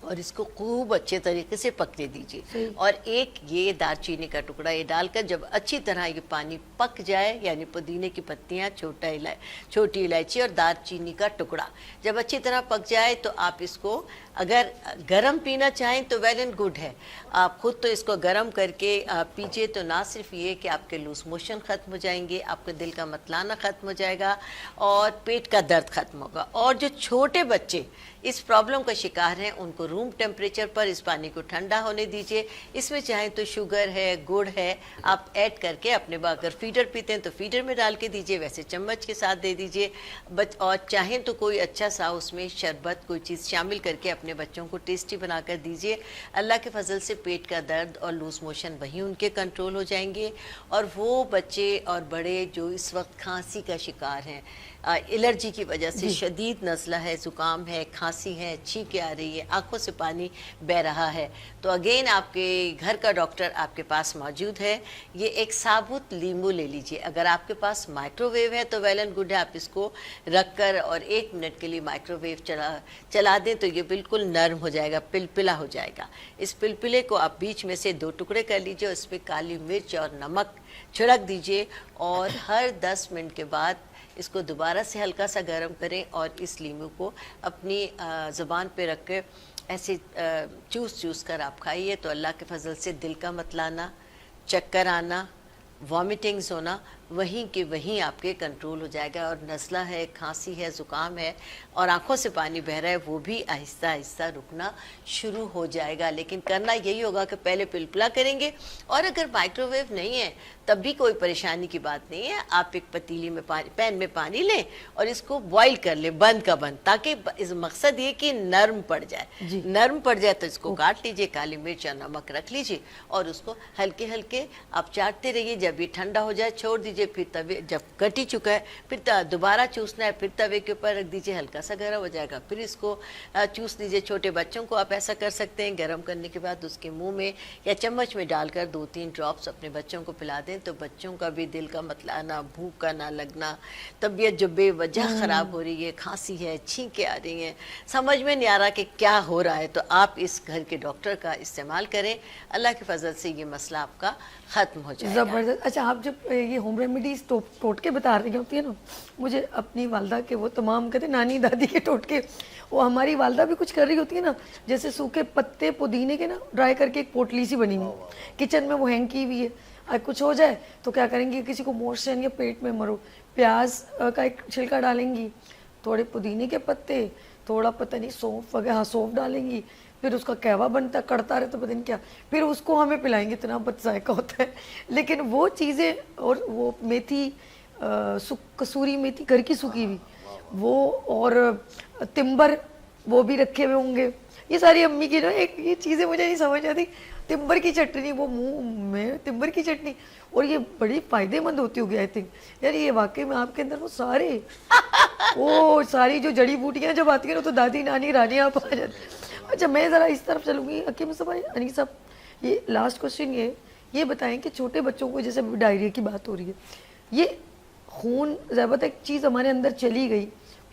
اور اس کو خوب اچھے طریقے سے پکنے دیجیے. اور 1 یہ دار چینی کا ٹکڑا یہ ڈال کر جب اچھی طرح یہ پانی پک جائے, یعنی پودینے کی پتیاں, چھوٹی الائچی اور دار چینی کا ٹکڑا جب اچھی طرح پک جائے تو آپ اس کو اگر گرم پینا چاہیں تو ویل اینڈ گڈ ہے. آپ خود تو اس کو گرم کر کے پیجئے تو نہ صرف یہ کہ آپ کے لوز موشن ختم ہو جائیں گے, آپ کے دل کا متلانا ختم ہو جائے گا اور پیٹ کا درد ختم ہوگا. اور جو چھوٹے بچے اس پرابلم کا شکار ہیں ان کو روم ٹیمپریچر پر اس پانی کو ٹھنڈا ہونے دیجئے. اس میں چاہیں تو شوگر ہے, گڑ ہے, آپ ایڈ کر کے اپنے اگر فیڈر پیتے ہیں تو فیڈر میں ڈال کے دیجئے, ویسے چمچ کے ساتھ دے دیجئے. اور چاہیں تو کوئی اچھا سا اس میں شربت کوئی چیز شامل کر کے اپنے بچوں کو ٹیسٹی بنا کر دیجئے. اللہ کے فضل سے پیٹ کا درد اور لوز موشن وہیں ان کے کنٹرول ہو جائیں گے. اور وہ بچے اور بڑے جو اس وقت کھانسی کا شکار ہیں, الرجی کی وجہ سے شدید نزلہ ہے, زکام ہے, کھانسی ہے, چھینکیں آ رہی ہے, آنکھوں سے پانی بہ رہا ہے, تو اگین آپ کے گھر کا ڈاکٹر آپ کے پاس موجود ہے. یہ 1 ثابت لیمو لے لیجئے. اگر آپ کے پاس مائکرو ویو ہے تو ویل اینڈ گڈ ہے, آپ اس کو رکھ کر اور 1 منٹ کے لیے مائکرو ویو چلا دیں تو یہ بالکل نرم ہو جائے گا, پلپلا ہو جائے گا. اس پلپلے کو آپ بیچ میں سے 2 ٹکڑے کر لیجئے, اس پہ کالی مرچ اور نمک چھڑک دیجئے اور ہر 10 منٹ کے بعد اس کو دوبارہ سے ہلکا سا گرم کریں اور اس لیمو کو اپنی زبان پہ رکھ کے ایسے چوس کر آپ کھائیے تو اللہ کے فضل سے دل کا متلانا, چکر آنا, وامٹنگز ہونا وہیں کے وہیں آپ کے کنٹرول ہو جائے گا. اور نزلہ ہے, کھانسی ہے, زکام ہے اور آنکھوں سے پانی بہ رہا ہے وہ بھی آہستہ آہستہ رکنا شروع ہو جائے گا. لیکن کرنا یہی ہوگا کہ پہلے پلپلا کریں گے, اور اگر مائکرو ویو نہیں ہے تب بھی کوئی پریشانی کی بات نہیں ہے. آپ ایک پتیلی میں پین میں پانی لیں اور اس کو بوائل کر لیں بند کا بند, تاکہ مقصد یہ کہ نرم پڑ جائے. نرم پڑ جائے تو اس کو کاٹ لیجئے, کالی مرچ اور نمک رکھ لیجئے اور اس کو ہلکے ہلکے آپ چاٹتے رہیے. جب یہ ٹھنڈا ہو جائے چھوڑ دیجئے, پھر توے جب کٹ ہی چکا ہے پھر دوبارہ چوسنا ہے, پھر توے کے اوپر رکھ دیجئے, ہلکا سا گرم ہو جائے گا, پھر اس کو چوس دیجئے. چھوٹے بچوں کو آپ ایسا کر سکتے ہیں, گرم کرنے کے بعد اس کے منہ میں یا چمچ میں ڈال کر 2-3 ڈراپس اپنے بچوں کو پلا دیں تو بچوں کا بھی دل کا متلانا, بھوک کا نہ لگنا, طبیعت جو بے وجہ خراب ہو رہی ہے, کھانسی ہے, چھینکیں آ رہی ہیں, سمجھ میں نہیں آ رہا کہ کیا ہو رہا ہے, تو آپ اس گھر کے ڈاکٹر کا استعمال کریں. اللہ کے فضل سے یہ مسئلہ آپ کا ختم ہو جائے گا. زبردست. اچھا, آپ جب یہ ہوم ریمیڈیز ٹوٹکے بتا رہی ہوتی ہے نا, مجھے اپنی والدہ کے وہ تمام کہتے ہیں نانی دادی کے ٹوٹکے, وہ ہماری والدہ بھی کچھ کر رہی ہوتی ہے نا, جیسے سوکھے پتے پودینے کے نا ڈرائی کر کے ایک پوٹلی سی بنی ہوئی کچن میں وہ ہینگ کی ہوئی ہے. کچھ ہو جائے تو کیا کریں گی, کسی کو موشن یا پیٹ میں مرو, پیاز کا ایک چھلکا ڈالیں گی, تھوڑے پودینے کے پتے, تھوڑا پتہ نہیں سونف وغیرہ, سونف ڈالیں گی, پھر اس کا کہوا بنتا ہے, کڑتا رہتا پتہ نہیں کیا, پھر اس کو ہمیں پلائیں گے, اتنا بد ذائقہ ہوتا ہے. لیکن وہ چیزیں, اور وہ میتھی, کسوری میتھی گھر کی سوکھی ہوئی وہ, اور تمبر وہ بھی رکھے ہوئے ہوں گے. یہ ساری امی کی نا ایک یہ چیزیں مجھے نہیں سمجھ آتی. تمبر کی چٹنی, وہ منہ میں تمبر کی چٹنی, اور یہ بڑی فائدے مند ہوتی ہوگی آئی تھنک. یار یہ واقعی میں آپ کے اندر وہ ساری جو جڑی بوٹیاں جب آتی ہیں نا تو دادی نانی رانی آپ آ جاتی. اچھا, میں ذرا اس طرف چلوں گی. حکیم صاحب, انیس صاحب, یہ لاسٹ کوشچن یہ بتائیں کہ چھوٹے بچوں کو جیسے ڈائریا کی بات ہو رہی ہے, یہ خون ضبط ایک چیز ہمارے اندر چلی گئی,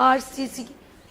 RCC।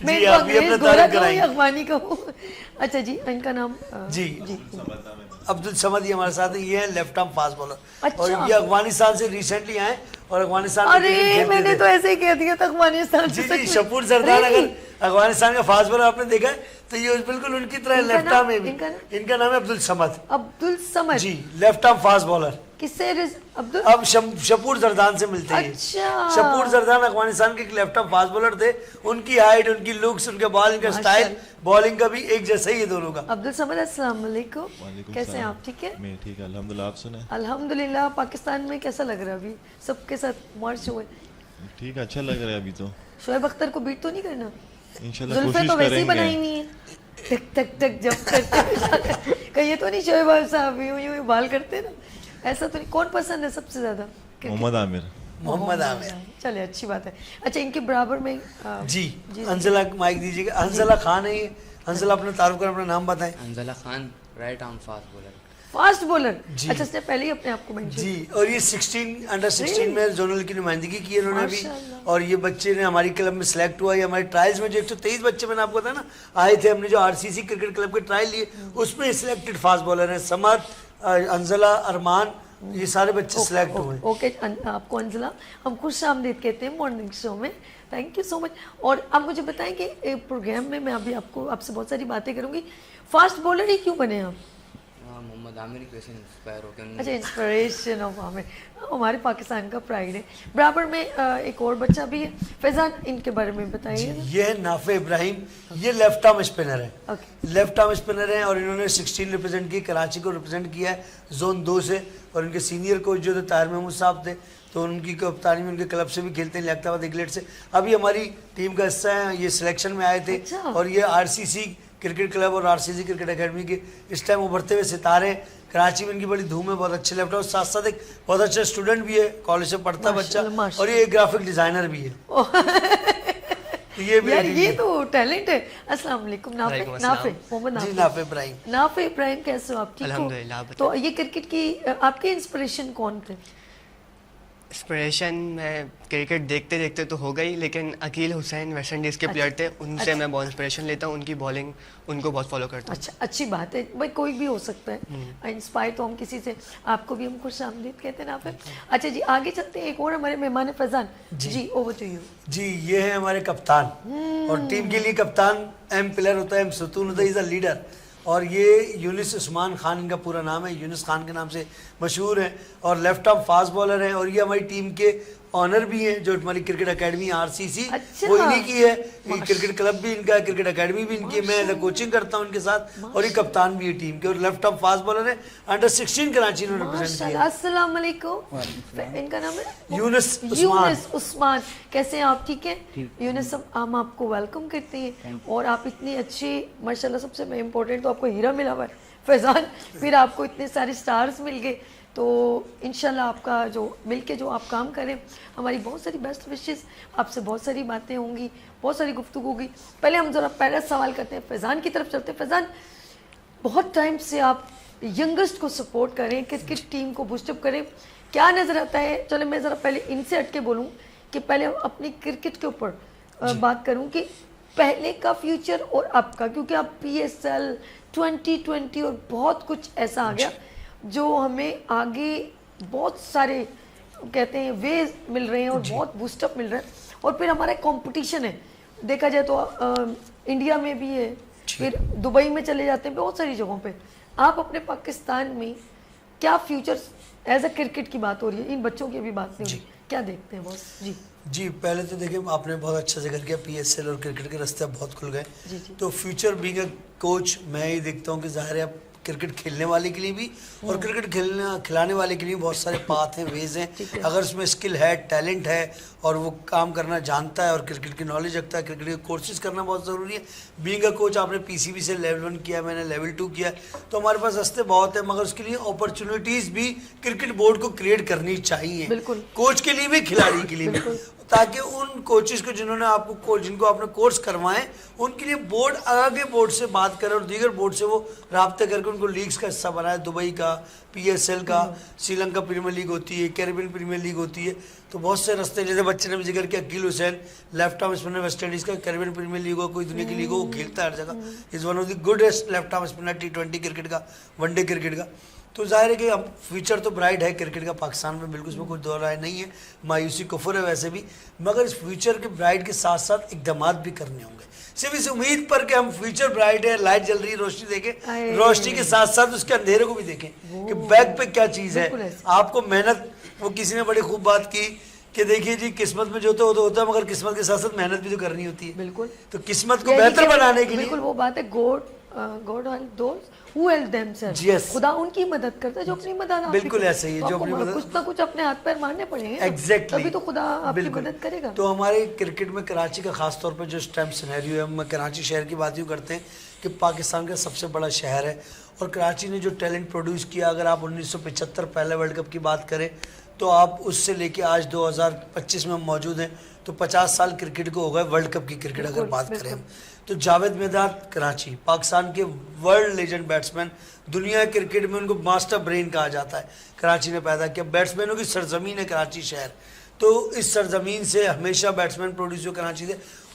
میں ان کو انگریز گورا کہوں یا افغانی کہوں. اچھا جی ان کا نام جی عبد الصمد یہ ہمارے ساتھ ہیں, یہ ہیں لیفٹ آرم فاسٹ بالر اور یہ افغانستان سے ریسنٹلی آئے اور افغانستان ارے میں نے تو ایسے ہی کہہ دیا تھا افغانستان سے. جی شپور زردان اگر افغانستان کا فاسٹ بالر آپ نے دیکھا ہے تو یہ بالکل ان کی طرح لیفٹ آرم ہے. ان کا نام ہے عبد الصمد. عبد الصمد جی لیفٹ آرم فاسٹ بالر. کس سے اب شپور زردان سے ملتے ہیں. شپور زردان افغانستان کے لیفٹ آرم فاسٹ بالر تھے. ان کی ہائٹ, ان کی لکس, ان کے بالنگ کا سٹائل, بالنگ کا بھی ایک جیسا ہی ہے دونوں کا. عبد الصمد السلام علیکم, کیسے ہیں آپ؟ ٹھیک ہے میں ٹھیک ہے الحمدللہ. آپ سنیں الحمدللہ. پاکستان میں کیسا لگ رہا ہے ابھی سب کے ساتھ مارچ ہوئے؟ ٹھیک ہے, اچھا لگ رہا ہے ابھی تو. شعیب اختر کو بیٹ تو نہیں کرنا؟ انشاءاللہ زلفیں تو ویسے ہی بنائی نہیں ہیں, ٹک ٹک ٹک جب کرتے کہیں تو نہیں شعیب صاحب یوں بال کرتے نا, ایسا تو نہیں. کون پسند ہے سب سے زیادہ؟ محمد عامر. محمد عامر چلے اچھی بات ہے. اچھا ان کے برابر میں جی انزلہ مائک دیجیے گا. انزلہ خان ہے یہ. انزلہ اپنا تعارف کر اپنا نام بتائیں. Anzala Khan right arm fast bowler. Fast bowler. اچھا اس نے پہلے ہی اپنے آپ کو مینشن جی. اور یہ 16 انڈر 16 میں زونل کی نمائندگی کی انہوں نے ابھی, اور یہ بچے نے ہماری کلب میں سلیکٹ ہوا. یہ ہمارے ٹرائلز میں جو 123 بچے میں نے آپ کو بتایا نا آئے تھے, ہم نے جو RCC کرکٹ کلب کے ٹرائل لیے اس میں سلیکٹڈ فاسٹ بالر ہیں. سمد, انزلہ, ارمان, یہ سارے بچے سلیکٹ ہوئے. اوکے آپ کو انزلہ ہم خوش آمدید کہتے ہیں مارننگ شو میں. تھینک یو سو مچ. اور آپ مجھے بتائیں کہ پروگرام میں میں ابھی آپ سے بہت ساری باتیں کروں گی. فاسٹ بالر ہی کیوں بنے آپ؟ محمد عامر کی وجہ سے انسپائر ہو کے. اچھا انسپریشن آف عامر, ہمارے پاکستان کا پرائڈ ہے. برابر میں ایک اور بچہ بھی ہے فیضان, ان کے بارے میں بتائیے. یہ ہے نافع ابراہیم, یہ لیفٹ آرم اسپنر ہے. لیفٹ آرم اسپنر ہیں اور انہوں نے 16 ریپرزینٹ کی, کراچی کو ریپرزینٹ کیا ہے زون 2 سے. اور ان کے سینئر کوچ جو تھے طاہر محمود صاحب تھے, تو ان کی کپتانی میں ان کے کلب سے بھی کھیلتے ہیں لیاقت آباد ایگلیٹ سے. ابھی ہماری ٹیم کا حصہ ہیں, یہ سلیکشن میں آئے تھے. اور یہ RCC کرکٹ کلب اور RCC کرکٹ اکیڈمی کے اس ٹائم ابھرتے ہوئے ستارے ہیں. کراچی میں ان کی بڑی دھوم ہے, بہت اچھے لیفٹ, اور ساتھ ساتھ ایک بہت اچھا اسٹوڈنٹ بھی ہے, کالج سے پڑھتا بچہ, اور یہ ایک گرافک ڈیزائنر بھی ہے. یہ تو ٹیلنٹ ہے. السلام علیکم نافع محمد. جی نافع ابراہیم. نافع ابراہیم کیسے ہو آپ؟ ٹھیک ہو؟ تو یہ کرکٹ کی آپ کے انسپریشن کون تھے؟ انسپریشن میں کرکٹ دیکھتے دیکھتے تو ہو گئی, لیکن عقیل حسین ویسٹ انڈیز کے پلیئر تھے, ان سے میں بہت انسپریشن لیتا ہوں. ان کی بالنگ ان کو بہت فالو کرتا ہوں. اچھا اچھی بات ہے بھائی, کوئی بھی ہو سکتا ہے انسپائر تو ہم کسی سے. آپ کو بھی ہم خوش آمدید کہتے ہیں نافع. اچھا جی آگے چلتے ہیں. ایک اور ہمارے مہمان ہیں فیضان جی, اوور ٹو یو. جی یہ ہیں ہمارے کپتان, اور ٹیم کے لیے کپتان اہم پلیئر ہوتا ہے, اہم ستون ہوتا ہے, از اے لیڈر. اور یہ یونس عثمان خان ان کا پورا نام ہے, یونس خان کے نام سے مشہور ہیں, اور لیفٹ آرم فاسٹ بالر ہیں. اور یہ ہماری ٹیم کے آنر بھی ہیں, جو ہماری کرکٹ اکیڈمی RCC وہ انہی کی ہے. کرکٹ کلب بھی ان کا ہے, کرکٹ اکیڈمی بھی ان کی ہے, میں کوچنگ کرتا ہوں ان کے ساتھ, اور یہ کپتان بھی ہے ٹیم کے. اور لیفٹ آرم فاسٹ بالر ہیں, انڈر 16 کراچی نے ریپرزینٹ کیا. السلام علیکم. ان کا نام ہے یونس عثمان. کیسے ہیں آپ؟ ٹھیک ہے یونس, ہم آپ کو ویلکم کرتے ہیں. اور آپ اتنے اچھے ماشاءاللہ, سب سے امپورٹنٹ تو آپ کو ہیرا ملا ہوا ہے فیضان, پھر آپ کو اتنے سارے سٹارز مل گئے. تو انشاءاللہ آپ کا جو مل کے جو آپ کام کریں, ہماری بہت ساری بیسٹ وشز, آپ سے بہت ساری باتیں ہوں گی, بہت ساری گفتگو ہوگی. پہلے ہم ذرا پہلا سوال کرتے ہیں, فیضان کی طرف چلتے ہیں. فیضان بہت ٹائم سے آپ ینگسٹ کو سپورٹ کریں, کرکٹ ٹیم کو بوسٹ اپ کریں, کیا نظر آتا ہے؟ چلے میں ذرا پہلے ان سے ہٹ کے بولوں کہ پہلے اپنی کرکٹ کے اوپر بات کروں کہ پہلے کا فیوچر اور اب کا, کیونکہ اب PSL 2020 اور بہت کچھ ایسا آ گیا جو ہمیں آگے بہت سارے کہتے ہیں ویز مل رہے ہیں اور بہت بوسٹ اپ مل رہا ہے. اور پھر ہمارا کمپٹیشن ہے, دیکھا جائے تو انڈیا میں بھی ہے, پھر دبئی میں چلے جاتے ہیں, بہت ساری جگہوں پہ. آپ اپنے پاکستان میں کیا فیوچر ایز اے کرکٹ کی بات ہو رہی ہے, ان بچوں کی ابھی بات نہیں ہو رہی, کیا دیکھتے ہیں باس؟ جی پہلے تو دیکھیں آپ نے بہت اچھا ذکر کیا, PSL اور کرکٹ کے راستے بہت کھل گئے. تو فیوچر بینگ اے کوچ میں یہ دیکھتا ہوں کہ ظاہر ہے کرکٹ کھیلنے والے کے لیے بھی اور کرکٹ کھلانے والے کے لیے بہت سارے پاتھ ہیں, ویز ہیں. اگر اس میں اسکل ہے, ٹیلنٹ ہے, اور وہ کام کرنا جانتا ہے, اور کرکٹ کی نالج رکھتا ہے, کرکٹ کے کورسز کرنا بہت ضروری ہے. بینگ اے کوچ آپ نے PCB سے لیول 1 کیا, میں نے لیول 2 کیا, تو ہمارے پاس راستے بہت ہیں, مگر اس کے لیے اپرچونیٹیز بھی کرکٹ بورڈ کو کریٹ کرنی چاہیے, کوچ کے لیے بھی, کھلاڑی کے لیے بھی, تاکہ ان کوچز کو جنہوں نے آپ کو جن کو آپ نے کورس کروائیں ان کے لیے بورڈ آگے بورڈ سے بات کرے اور دیگر بورڈ سے وہ رابطے کر کے ان کو لیگز کا حصہ بنا ہے, دبئی کا, PSL کا, سری لنکا پریمیئر لیگ ہوتی ہے, کیریبین پریمیئر لیگ ہوتی ہے, تو بہت سے رستے, جیسے بچے نے بھی ذکر کیا Aqeel Hussain left arm spinner West Indies کا, کیریبین پریمیئر لیگ ہو, کوئی دنیا کی لیگ ہو, وہ کھیلتا ہے ہر جگہ, is one of the goodest left arm spinner T20 cricket کا, ون ڈے کرکٹ کا. تو ظاہر ہے کہ اب فیوچر تو برائٹ ہے کرکٹ کا پاکستان میں, بالکل اس میں کوئی دو رائے نہیں ہے, مایوسی کفر ہے ویسے بھی, مگر اس فیوچر کے برائٹ کے ساتھ ساتھ اقدامات بھی کرنے ہوں گے, صرف اس امید پر کہ ہم فیوچر برائٹ ہے, لائٹ جل رہی ہے, روشنی دیکھیں, روشنی کے ساتھ ساتھ اس کے اندھیرے کو بھی دیکھیں کہ بیک پہ کیا چیز ہے. آپ کو محنت, وہ کسی نے بڑی خوب بات کی کہ دیکھیے جی قسمت میں جو تو ہوتا ہے, مگر قسمت کے ساتھ ساتھ محنت بھی تو کرنی ہوتی ہے. بالکل, تو قسمت کو بہتر بنانے کے لیے بالکل وہ بات ہے, God help those who help themselves. خدا ان کی مدد کرتا ہے جو اپنی مدد آپ بالکل ایسے ہی ہے, جو اپنی مدد, کچھ نہ کچھ اپنے ہاتھ پیر مارنے پڑیں گے ایگزیکٹلی, تبھی تو خدا آپ کی مدد کرے گا. تو ہمارے کرکٹ میں کراچی کا خاص طور پہ جو اس ٹائم سینیریو ہے, ہم کراچی شہر کی بات یوں کرتے ہیں کہ پاکستان کا سب سے بڑا شہر ہے, اور کراچی نے جو ٹیلنٹ پروڈیوس کیا, اگر آپ 1975 پہلے ورلڈ کپ کی بات کریں تو آپ اس سے لے کے آج 2025 میں ہم موجود ہیں, تو 50 سال کرکٹ کو ہو گئے ورلڈ کپ کی کرکٹ اگر بات کریں ہم. تو جاوید میداد کراچی, پاکستان کے ورلڈ لیجنڈ بیٹسمین, دنیا کرکٹ میں ان کو ماسٹر برین کہا جاتا ہے, کراچی نے پیدا کیا. بیٹسمینوں کی سرزمین ہے کراچی شہر, تو اس سرزمین سے ہمیشہ بیٹسمین پروڈیوس ہو کراچی سے.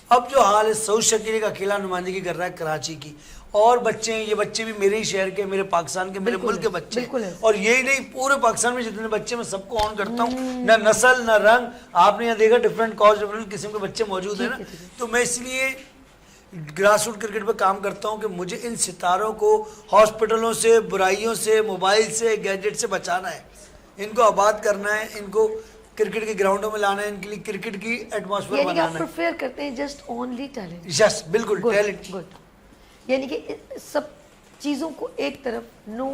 اب جو حال ہے, سعود شکیری کا اکیلا نمائندگی کر رہا ہے کراچی کی, اور بچے ہیں, یہ بچے بھی میرے ہی شہر کے, میرے پاکستان کے, میرے ملک کے بچے ہیں, اور یہی نہیں پورے پاکستان میں جتنے بچے میں سب کو آن کرتا ہوں, نہ نسل نہ رنگ, آپ نے یہاں دیکھا ڈفرینٹ کاز ڈفرینٹ قسم کے بچے موجود ہیں نا. تو میں اس لیے گراس روٹ کرکٹ پہ کام کرتا ہوں کہ مجھے ان ستاروں کو ہاسپٹلوں سے, برائیوں سے, موبائل سے, گیجٹ سے بچانا ہے, ان کو آباد کرنا ہے, ان کو کرکٹ کے گراؤنڈوں میں لانا ہے, ان کے لیے کرکٹ کی ایٹماسفیئر بنانا ہے. یعنی کہ آپ پریفر کرتے ہیں جسٹ اونلی ٹیلنٹ. یس بالکل, ٹیلنٹ. گڈ, یعنی کہ سب چیزوں کو ایک طرف, نو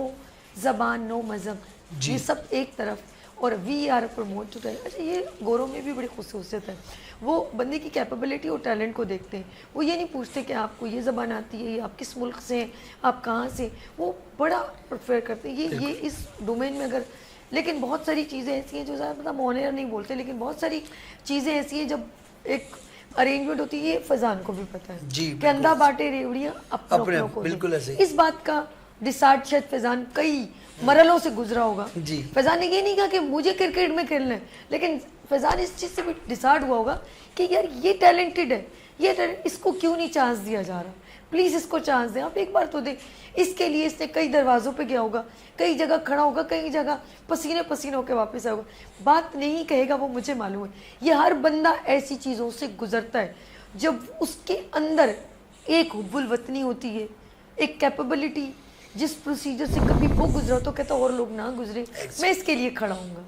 زبان نو مذہب, یہ سب ایک طرف, اور we are promote to talent. اچھا, یہ گوروں میں بھی بڑی خصوصیت ہے, وہ بندے کی کیپیبلٹی اور ٹیلنٹ کو دیکھتے ہیں, وہ یہ نہیں پوچھتے کہ آپ کو یہ زبان آتی ہے, آپ کس ملک سے ہیں, آپ کہاں سے, وہ بڑا پریفر کرتے ہیں یہ اس ڈومین میں. اگر لیکن بہت ساری چیزیں ایسی ہیں جو زیادہ پتہ مونیئر نہیں بولتے, لیکن بہت ساری چیزیں ایسی ہیں جب ایک ارینجمنٹ ہوتی ہے, یہ فیضان کو بھی پتہ ہے کہ اندھا باٹے ریوڑیاں اپنوں کو, بالکل اس بات کا ڈیسائیڈ شاید فیضان کئی مرحلوں سے گزرا ہوگا. فیضان نے یہ نہیں کہا کہ مجھے کرکٹ میں کھیلنا ہے, لیکن فیضان اس چیز سے بھی ڈیسائیڈ ہوا ہوگا کہ یار یہ ٹیلنٹڈ ہے, یہ اس کو کیوں نہیں چانس دیا جا رہا, پلیز اس کو چانس دیں. آپ ایک بار تو دیں. اس کے لیے اس نے کئی دروازوں پہ گیا ہوگا, کئی جگہ کھڑا ہوگا, کئی جگہ پسینے ہو کے واپس آئے ہوگا. بات نہیں کہے گا وہ, مجھے معلوم ہے. یہ ہر بندہ ایسی چیزوں سے گزرتا ہے جب اس کے اندر ایک حب الوطنی ہوتی ہے, ایک کیپیبلٹی, جس پروسیجر سے کبھی وہ گزرا تو کہتا اور لوگ نہ گزرے, میں اس کے لیے کھڑا ہوں گا,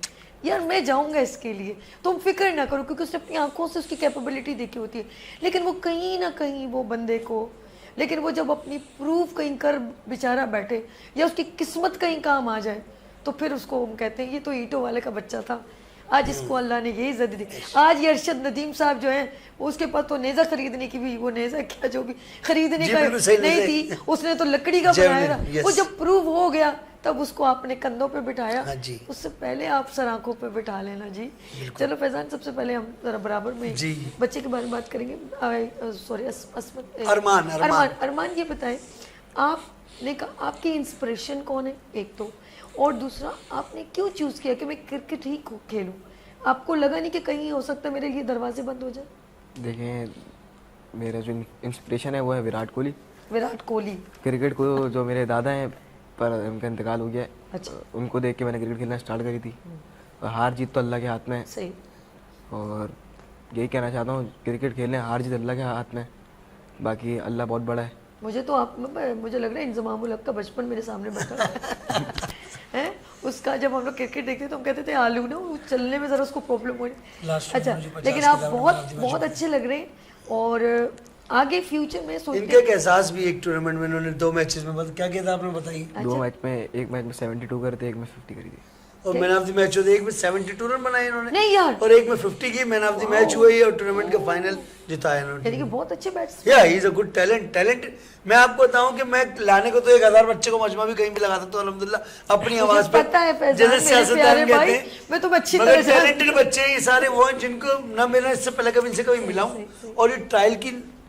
یار میں جاؤں گا اس کے لیے, تم فکر نہ کرو, کیونکہ اس نے اپنی آنکھوں سے اس کی کیپیبلٹی دیکھی ہوتی ہے. لیکن وہ کہیں نہ کہیں وہ بندے کو, لیکن وہ جب اپنی پروف کہیں کر بیچارہ بیٹھے, یا اس کی قسمت کہیں کام آ جائے, تو پھر اس کو ہم کہتے ہیں یہ تو اینٹوں والے کا بچہ تھا, آج اس کو اللہ نے یہی عزت دی. آج یہ ارشد ندیم صاحب جو ہیں, اس کے پاس تو نیزہ خریدنے کی بھی, وہ نیزہ کیا جو بھی خریدنے کا نہیں تھی, اس نے تو لکڑی کا بنایا تھا. وہ جب پروف ہو گیا تب اس کو آپ نے کندھوں پہ بٹھایا, اس سے پہلے آپ سر آنکھوں پہ بٹھا لینا. جی چلو فیضان, سب سے پہلے ہم ذرا برابر میں بچے کے بارے میں بات کریں گے. سوری ارمان, یہ بتائیں آپ نے کہا آپ کی انسپریشن کون ہے ایک تو, اور دوسرا آپ نے کیوں چوز کیا کہ میں کرکٹ ہی کھیلوں؟ آپ کو لگا نہیں کہ کہیں ہو سکتا میرے لیے دروازے بند ہو جائے؟ دیکھیں, میرا جو انسپریشن ہے وہ ہے وراٹ کوہلی. وراٹ کوہلی کرکٹ کو جو میرے دادا ہیں پر ان کا انتقال ہو گیا ہے, ان کو دیکھ کے میں نے کرکٹ کھیلنا اسٹارٹ کری تھی. اور ہار جیت تو اللہ کے ہاتھ میں ہے. صحیح. اور یہی کہنا چاہتا ہوں, کرکٹ کھیلنے ہار جیت اللہ کے ہاتھ میں, باقی اللہ بہت بڑا ہے. مجھے تو مجھے لگ رہا ہے انضمام الحق کا بچپن میرے سامنے بیٹھا ہے. اس کا جب ہم لوگ کرکٹ دیکھتے تو ہم کہتے تھے آلو نا, وہ چلنے میں ذرا اس کو پرابلم ہو رہی. اچھا, لیکن آپ بہت اچھے لگ رہے ہیں, اور آگے فیوچر میں سوچتے ہیں. ان کا احساس بھی ایک ٹورنامنٹ میں انہوں نے 2 میچز میں کیا کیا تھا آپ نے بتائیے؟ 2 میچ میں, ایک میچ میں 72 کرتے, ایک میں 50 کری تھی. اور مین آف دی میچ ہوتے, ایک میں 72 رن بنائے انہوں نے, نہیں یار, اور ایک میں 50 کی مین آف دی میچ ہوئی, اور ٹورنامنٹ کا فائنل جتایا انہوں نے. یعنی کہ بہت اچھے بیٹس. یا ہی از اے گڈ ٹیلنٹ. میں آپ کو بتاؤں کہ میں لانے کو تو 1000 بچے کو مجمع بھی کہیں بھی لگاتا تو الحمدللہ اپنی آواز پہ, جیسے سیاستدان کہتے ہیں, میں تو اچھی طرح ٹیلنٹڈ بچے ہیں یہ سارے, وہ ہیں جن کو نہ میں نے اس سے پہلے کبھی ان سے کبھی ملا ہوں, اور یہ ٹرائل کی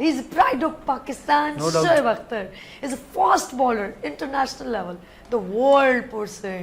he is pride of Pakistan. No doubt. Shoaib Akhtar is a fast bowler, international level, the world person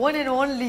one and only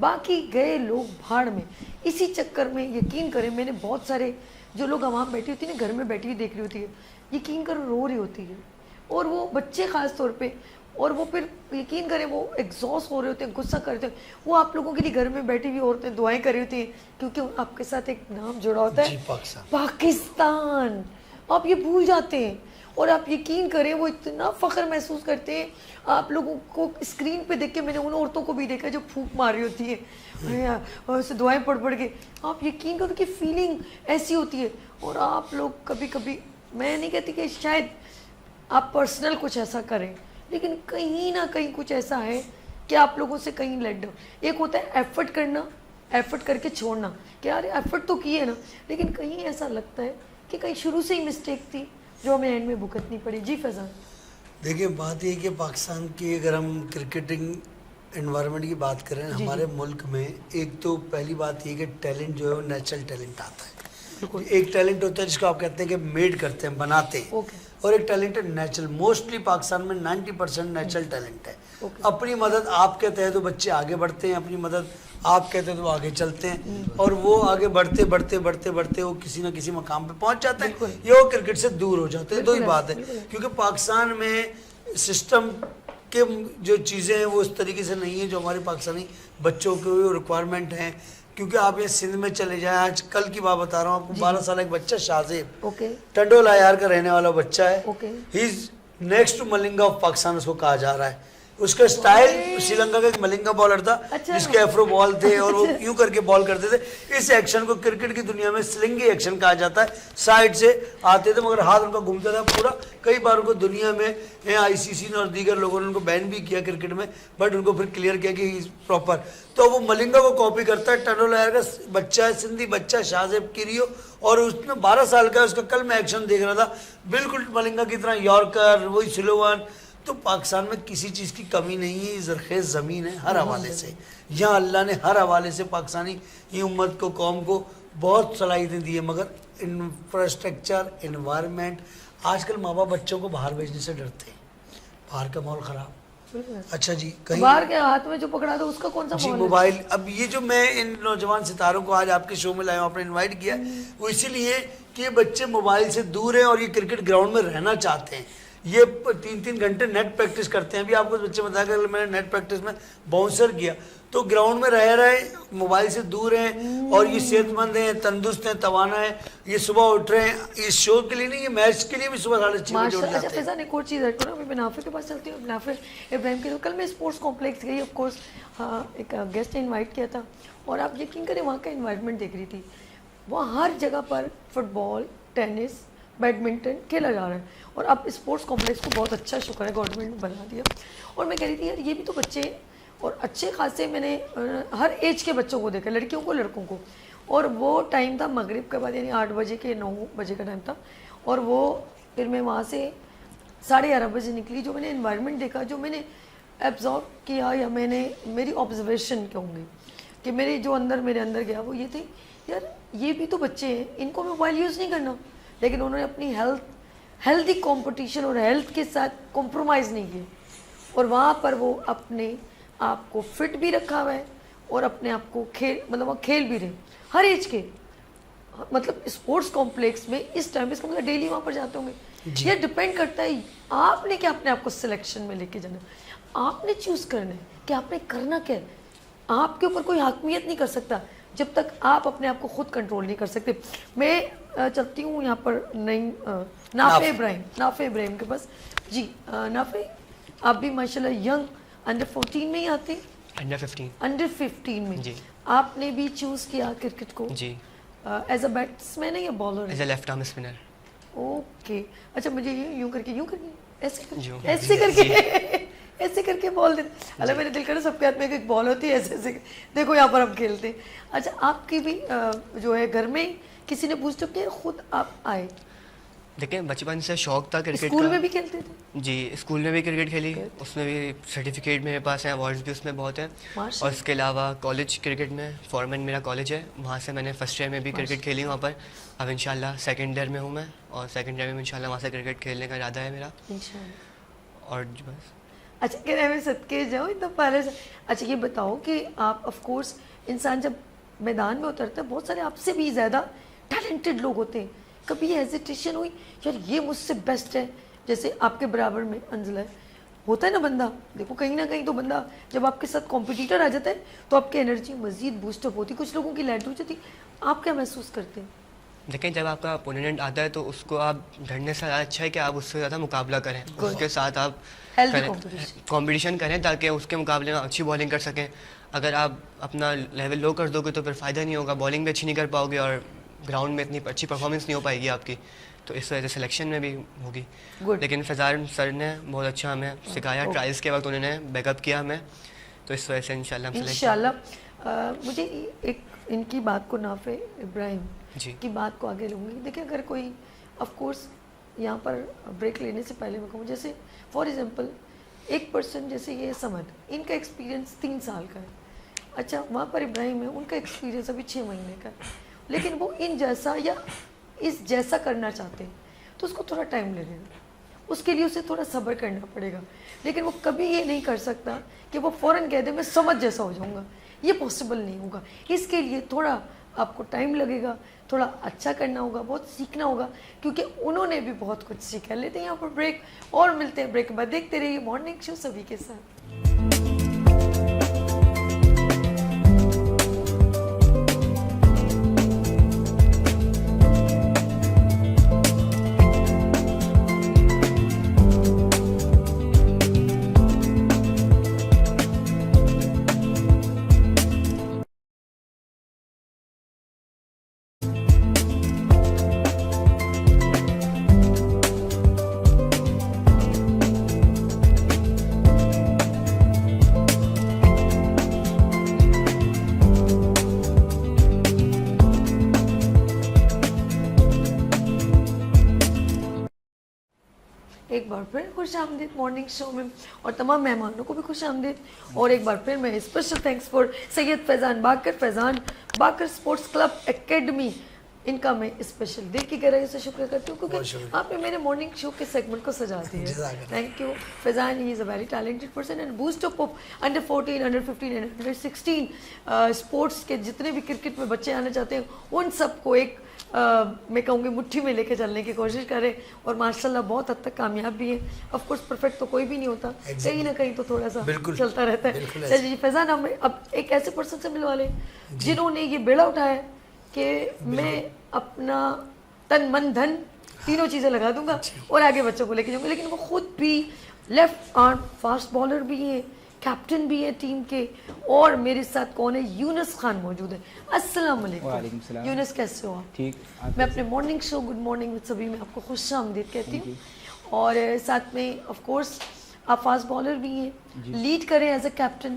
باقی گئے لوگ بھاڑ میں. اسی چکر میں یقین کریں میں نے بہت سارے جو لوگ وہاں بیٹھی ہوتی ہیں نا, گھر میں بیٹھی ہوئی دیکھ رہی ہوتی ہے, یقین کرو رو رہی ہوتی ہے, اور وہ بچے خاص طور پہ, اور وہ پھر یقین کریں وہ ایگزاسٹ ہو رہے ہوتے ہیں, غصہ کرتے ہیں. وہ آپ لوگوں کے لیے گھر میں بیٹھی ہوئی عورتیں دعائیں کر رہی ہوتی ہیں, کیونکہ آپ کے ساتھ ایک نام جڑا ہوتا ہے پاکستان. آپ یہ بھول جاتے ہیں, اور آپ یقین کریں وہ اتنا فخر محسوس کرتے ہیں. آپ لوگوں کو اسکرین پہ دیکھ کے میں نے ان عورتوں کو بھی دیکھا جو پھونک مار رہی ہوتی ہیں اور اسے دعائیں پڑھ کے, آپ یقین کرو کہ فیلنگ ایسی ہوتی ہے. اور آپ لوگ کبھی کبھی, میں نہیں کہتی کہ شاید آپ پرسنل کچھ ایسا کریں, لیکن کہیں نہ کہیں کچھ ایسا ہے کہ آپ لوگوں سے کہیں لیٹ ڈاؤن. ایک ہوتا ہے ایفرٹ کرنا, ایفرٹ کر کے چھوڑنا کہ یار ایفرٹ تو کی ہے نا, لیکن کہیں ایسا لگتا ہے کہ کہیں شروع سے ہی مسٹیک تھی جو ہمیں اینڈ میں بھگتنی پڑی. جی فیضان. دیکھیں بات یہ کہ پاکستان کی اگر ہم کرکٹنگ انوائرمنٹ کی بات کریں ہمارے ملک میں, ایک تو پہلی بات یہ کہ ٹیلنٹ جو ہے وہ نیچرل ٹیلنٹ آتا ہے. ایک ٹیلنٹ ہوتا ہے جس کو آپ کہتے ہیں کہ میڈ کرتے ہیں, بناتے ہیں, اور ایک ٹیلنٹ ہے نیچرل. موسٹلی پاکستان میں 90% نیچرل ٹیلنٹ ہے. اپنی مدد آپ کہتے ہیں تو بچے آگے بڑھتے ہیں, اپنی مدد آپ کہتے ہیں تو وہ آگے چلتے ہیں, اور وہ آگے بڑھتے بڑھتے بڑھتے بڑھتے وہ کسی نہ کسی مقام پہ پہنچ جاتے ہیں, یا وہ کرکٹ سے دور ہو جاتے ہیں. دو ہی بات ہے, کیونکہ پاکستان میں سسٹم کے جو چیزیں ہیں وہ اس طریقے سے نہیں ہیں جو ہمارے پاکستانی بچوں کے ریکوائرمنٹ ہیں. کیونکہ آپ یہ سندھ میں چلے جائیں, آج کل کی بات بتا رہا ہوں آپ کو, 12 سال ایک بچہ شازیب ٹنڈول آیار کا رہنے والا بچہ ہے, he is next to Malinga of Pakistan اس کو کہا جا رہا ہے. اس کا سٹائل سری لنکا کا ایک ملنگا بالر تھا جس کے ایفرو بال تھے اور وہ یوں کر کے بال کرتے تھے. اس ایکشن کو کرکٹ کی دنیا میں سلنگی ایکشن کہا جاتا ہے. سائڈ سے آتے تھے مگر ہاتھ ان کا گھومتا تھا پورا. کئی بار ان کو دنیا میں آئی سی سی نے اور دیگر لوگوں نے ان کو بین بھی کیا کرکٹ میں, بٹ ان کو پھر کلیئر کیا کہ پراپر. تو وہ ملنگا کو کاپی کرتا ہے. ٹنڈول آیار کا بچہ ہے, سندھی بچہ شازیب کریو, اور اس میں 12 سال کا. اس کا کل میں ایکشن دیکھ رہا تھا, بالکل ملنگا کی طرح یارکر, وہی سلوون. تو پاکستان میں کسی چیز کی کمی نہیں ہے, زرخیز زمین ہے ہر حوالے سے. یہاں اللہ نے ہر حوالے سے پاکستانی یہ امت کو, قوم کو بہت صلاحیتیں دی ہیں, مگر انفراسٹرکچر, انوائرمنٹ. آج کل ماں باپ بچوں کو باہر بھیجنے سے ڈرتے ہیں, باہر کا ماحول خراب. اچھا جی, کہیں باہر کے ہاتھ میں جو پکڑا تھا اس کا کون سا جی موبائل. اب یہ جو میں ان نوجوان ستاروں کو آج آپ کے شو میں لایا ہوں, آپ نے انوائٹ کیا, وہ اسی لیے کہ یہ بچے موبائل سے دور ہیں اور یہ کرکٹ گراؤنڈ میں رہنا چاہتے ہیں. یہ 3-3 گھنٹے نیٹ پریکٹس کرتے ہیں. ابھی آپ کو بچے بتایا کہ میں نے نیٹ پریکٹس میں باؤنسر کیا, تو گراؤنڈ میں رہ رہے, موبائل سے دور ہیں, اور یہ صحت مند ہیں, تندرست ہیں, توانا ہیں. یہ صبح اٹھ رہے ہیں اس شو کے لیے نہیں, یہ میچ کے لیے بھی صبح 6:30 بجے اٹھ جاتے ہیں. اچھا فیضان, ایک اور چیز ایڈ کروں, میں نافع کے پاس چلتی ہوں. نافع ابراہیم کے, کل میں اسپورٹس کمپلیکس گئی, آف کورس ایک گیسٹ نے انوائٹ کیا تھا, اور آپ یقین کریں وہاں کا انوائرمنٹ دیکھ رہی تھی. وہاں ہر جگہ پر فٹ بال, ٹینس, بیڈمنٹن کھیلا جا رہا ہے. اور اب اسپورٹس کمپلیکس کو بہت اچھا شکر ہے گورنمنٹ نے بنا دیا. اور میں کہہ رہی تھی یار یہ بھی تو بچے, اور اچھے خاصے میں نے ہر ایج کے بچوں کو دیکھا, لڑکیوں کو لڑکوں کو. اور وہ ٹائم تھا مغرب کے بعد, یعنی 8 بجے کے 9 بجے کا ٹائم تھا. اور وہ پھر میں وہاں سے 11:30 بجے نکلی. جو میں نے انوائرمنٹ دیکھا, جو میں نے ایبزارو کیا, یا میں نے میری آبزرویشن کہوں گی کہ میرے جو میرے اندر گیا, وہ یہ تھی یار یہ بھی تو بچے ہیں, ان کو موبائل یوز نہیں کرنا, لیکن انہوں نے اپنی ہیلتھی کمپٹیشن اور ہیلتھ کے ساتھ کمپرومائز نہیں کیے. اور وہاں پر وہ اپنے آپ کو فٹ بھی رکھا ہوا ہے, اور اپنے آپ کو مطلب وہ کھیل بھی رہے ہر ایج کے. مطلب اسپورٹس کمپلیکس میں اس ٹائم اس کا مطلب ڈیلی وہاں پر جاتے ہوں گے. یہ ڈپینڈ کرتا ہے آپ نے کیا اپنے آپ کو سلیکشن میں لے کے جانا ہے. آپ نے چوز کرنا ہے کہ آپ نے کرنا کیا ہے. آپ کے اوپر کوئی حاکمیت نہیں کر سکتا جب تک آپ اپنے آپ کو خود کنٹرول نہیں کر سکتے. میں چلتی ہوں یہاں پر نافع ابراہیم کے پاس. جی نافع, آپ بھی ماشاءاللہ ینگ انڈر 14 میں ہی آتے ہیں, انڈر 15 میں. جی آپ نے بھی چوز کیا کرکٹ کو جی ایز اے بیٹسمین ہے یا bowler? As a left arm spinner. Okay, اچھا مجھے یوں کر کے ایسے کر کے بال دیتے. اللہ میرے دل کرے سب کے ہاتھ میں ایک بال ہوتی ہے, ایسے دیکھو یہاں پر ہم کھیلتے ہیں. اچھا آپ کی بھی جو ہے گھر میں کسی نے پوچھا کہ خود آپ آئے؟ دیکھیں بچپن سے شوق تھا کرکٹ کا. اسکول میں بھی کھیلتے تھے؟ جی اسکول میں بھی کرکٹ کھیلی, اس میں بھی سرٹیفکیٹ میرے پاس ہیں, ایوارڈز بھی اس میں بہت ہیں. اور اس کے علاوہ کالج کرکٹ میں, فورمین میرا کالج ہے, وہاں سے میں نے فرسٹ ایئر میں بھی کرکٹ کھیلی وہاں پر. اب انشاءاللہ سیکنڈ ایئر میں ہوں میں, اور سیکنڈ ایئر میں انشاءاللہ وہاں سے کرکٹ کھیلنے کا ارادہ ہے میرا. اور بس اچھا کہہ رہے میں صدقے جاؤں اتنا پہلے سے. اچھا یہ بتاؤ کہ آپ آف کورس انسان جب میدان میں اترتا ہے بہت سارے آپ سے بھی زیادہ ٹیلنٹڈ لوگ ہوتے ہیں, کبھی ہیزیٹیشن ہوئی یار یہ مجھ سے بیسٹ ہے, جیسے آپ کے برابر میں انزلہ ہے, ہوتا ہے نا بندہ, دیکھو کہیں نہ کہیں تو بندہ جب آپ کے ساتھ کمپٹیٹر آ جاتا ہے تو آپ کی انرجی مزید بوسٹ اپ ہوتی ہے, کچھ لوگوں کی لائٹ ہو جاتی, آپ کیا محسوس کرتے ہیں؟ دیکھیں جب آپ کا اپوننٹ آتا ہے تو اس کو آپ ڈرنے سے زیادہ اچھا ہے کہ آپ اس سے زیادہ مقابلہ کریں, اس کے ساتھ آپ کمپٹیشن کریں تاکہ اس کے مقابلے میں اچھی بالنگ کر سکیں. اگر آپ اپنا لیول لو کر دو گے تو پھر فائدہ نہیں ہوگا, بالنگ بھی اچھی نہیں کر پاؤ گے اور گراؤنڈ میں اتنی اچھی پرفارمنس نہیں ہو پائے گی آپ کی, تو اس وجہ سے سلیکشن میں بھی ہوگی. لیکن فیضان سر نے بہت اچھا ہمیں سکھایا, ٹرائلس کے وقت انہوں نے بیک اپ کیا ہمیں, تو اس وجہ سے انشاءاللہ مجھے ایک ان کی بات کو نافع ابراہیم کی بات کو آگے لوں گی. دیکھیں اگر کوئی آف کورس یہاں پر بریک لینے سے پہلے میں کہوں, جیسے فار ایگزامپل ایک پرسن جیسے یہ سمد, ان کا ایکسپیرینس 3 سال کا ہے, اچھا وہاں پر ابراہیم ہے ان کا ایکسپیرینس ابھی 6 مہینے کا ہے, لیکن وہ ان جیسا یا اس جیسا کرنا چاہتے ہیں تو اس کو تھوڑا ٹائم لگے گا, اس کے لیے اسے تھوڑا صبر کرنا پڑے گا. لیکن وہ کبھی یہ نہیں کر سکتا کہ وہ فوراً کہہ دے میں سمجھ جیسا ہو جاؤں گا, یہ پاسبل نہیں ہوگا. اس کے لیے تھوڑا آپ کو ٹائم لگے گا, تھوڑا اچھا کرنا ہوگا, بہت سیکھنا ہوگا, کیونکہ انہوں نے بھی بہت کچھ سیکھا. لیتے ہیں یہاں پر بریک اور ملتے ہیں بریک کے بعد. دیکھتے رہیے مارننگ شو سبھی کے ساتھ. ایک بار پھر خوش آمدید مارننگ شو میں, اور تمام مہمانوں کو بھی خوش آمدید. اور ایک بار پھر میں special thanks for Syed Faizan Baqir, Faizan Baqir sports club academy, ان کا میں اسپیشل دل کی گہرائی سے شکر کرتی ہوں کیونکہ آپ نے میرے مارننگ شو کے سیگمنٹ کو سجا دیا ہے. Thank you Faizan, he is a very talented person and boost up of under 14, under 15 and under 16 sports کے جتنے بھی کرکٹ میں بچے آنا چاہتے ہیں ان سب کو ایک میں کہوں گی مٹھی میں لے کے چلنے کی کوشش کریں, اور ماشاءاللہ بہت حد تک کامیاب بھی ہیں. آف کورس پرفیکٹ تو کوئی بھی نہیں ہوتا, کہیں نہ کہیں تو تھوڑا سا چلتا رہتا ہے. جی فیضان, ہم اب ایک ایسے پرسن سے ملوا لیں جنہوں نے یہ بیڑا اٹھایا کہ میں اپنا تن من دھن تینوں چیزیں لگا دوں گا اور آگے بچوں کو لے کے جاؤں گا, لیکن وہ خود بھی لیفٹ آرم فاسٹ بالر بھی ہیں, کیپٹن بھی ہے ٹیم کے, اور میرے ساتھ کون ہے, یونس خان موجود ہے. السلام علیکم یونس, کیسے ہو آپ؟ ٹھیک. میں اپنے morning show good morning with سبھی میں آپ کو خوش آمدید کہتی ہوں, اور ساتھ میں آف کورس آپ فاسٹ بالر بھی ہیں, لیڈ کریں ایز اے کیپٹن.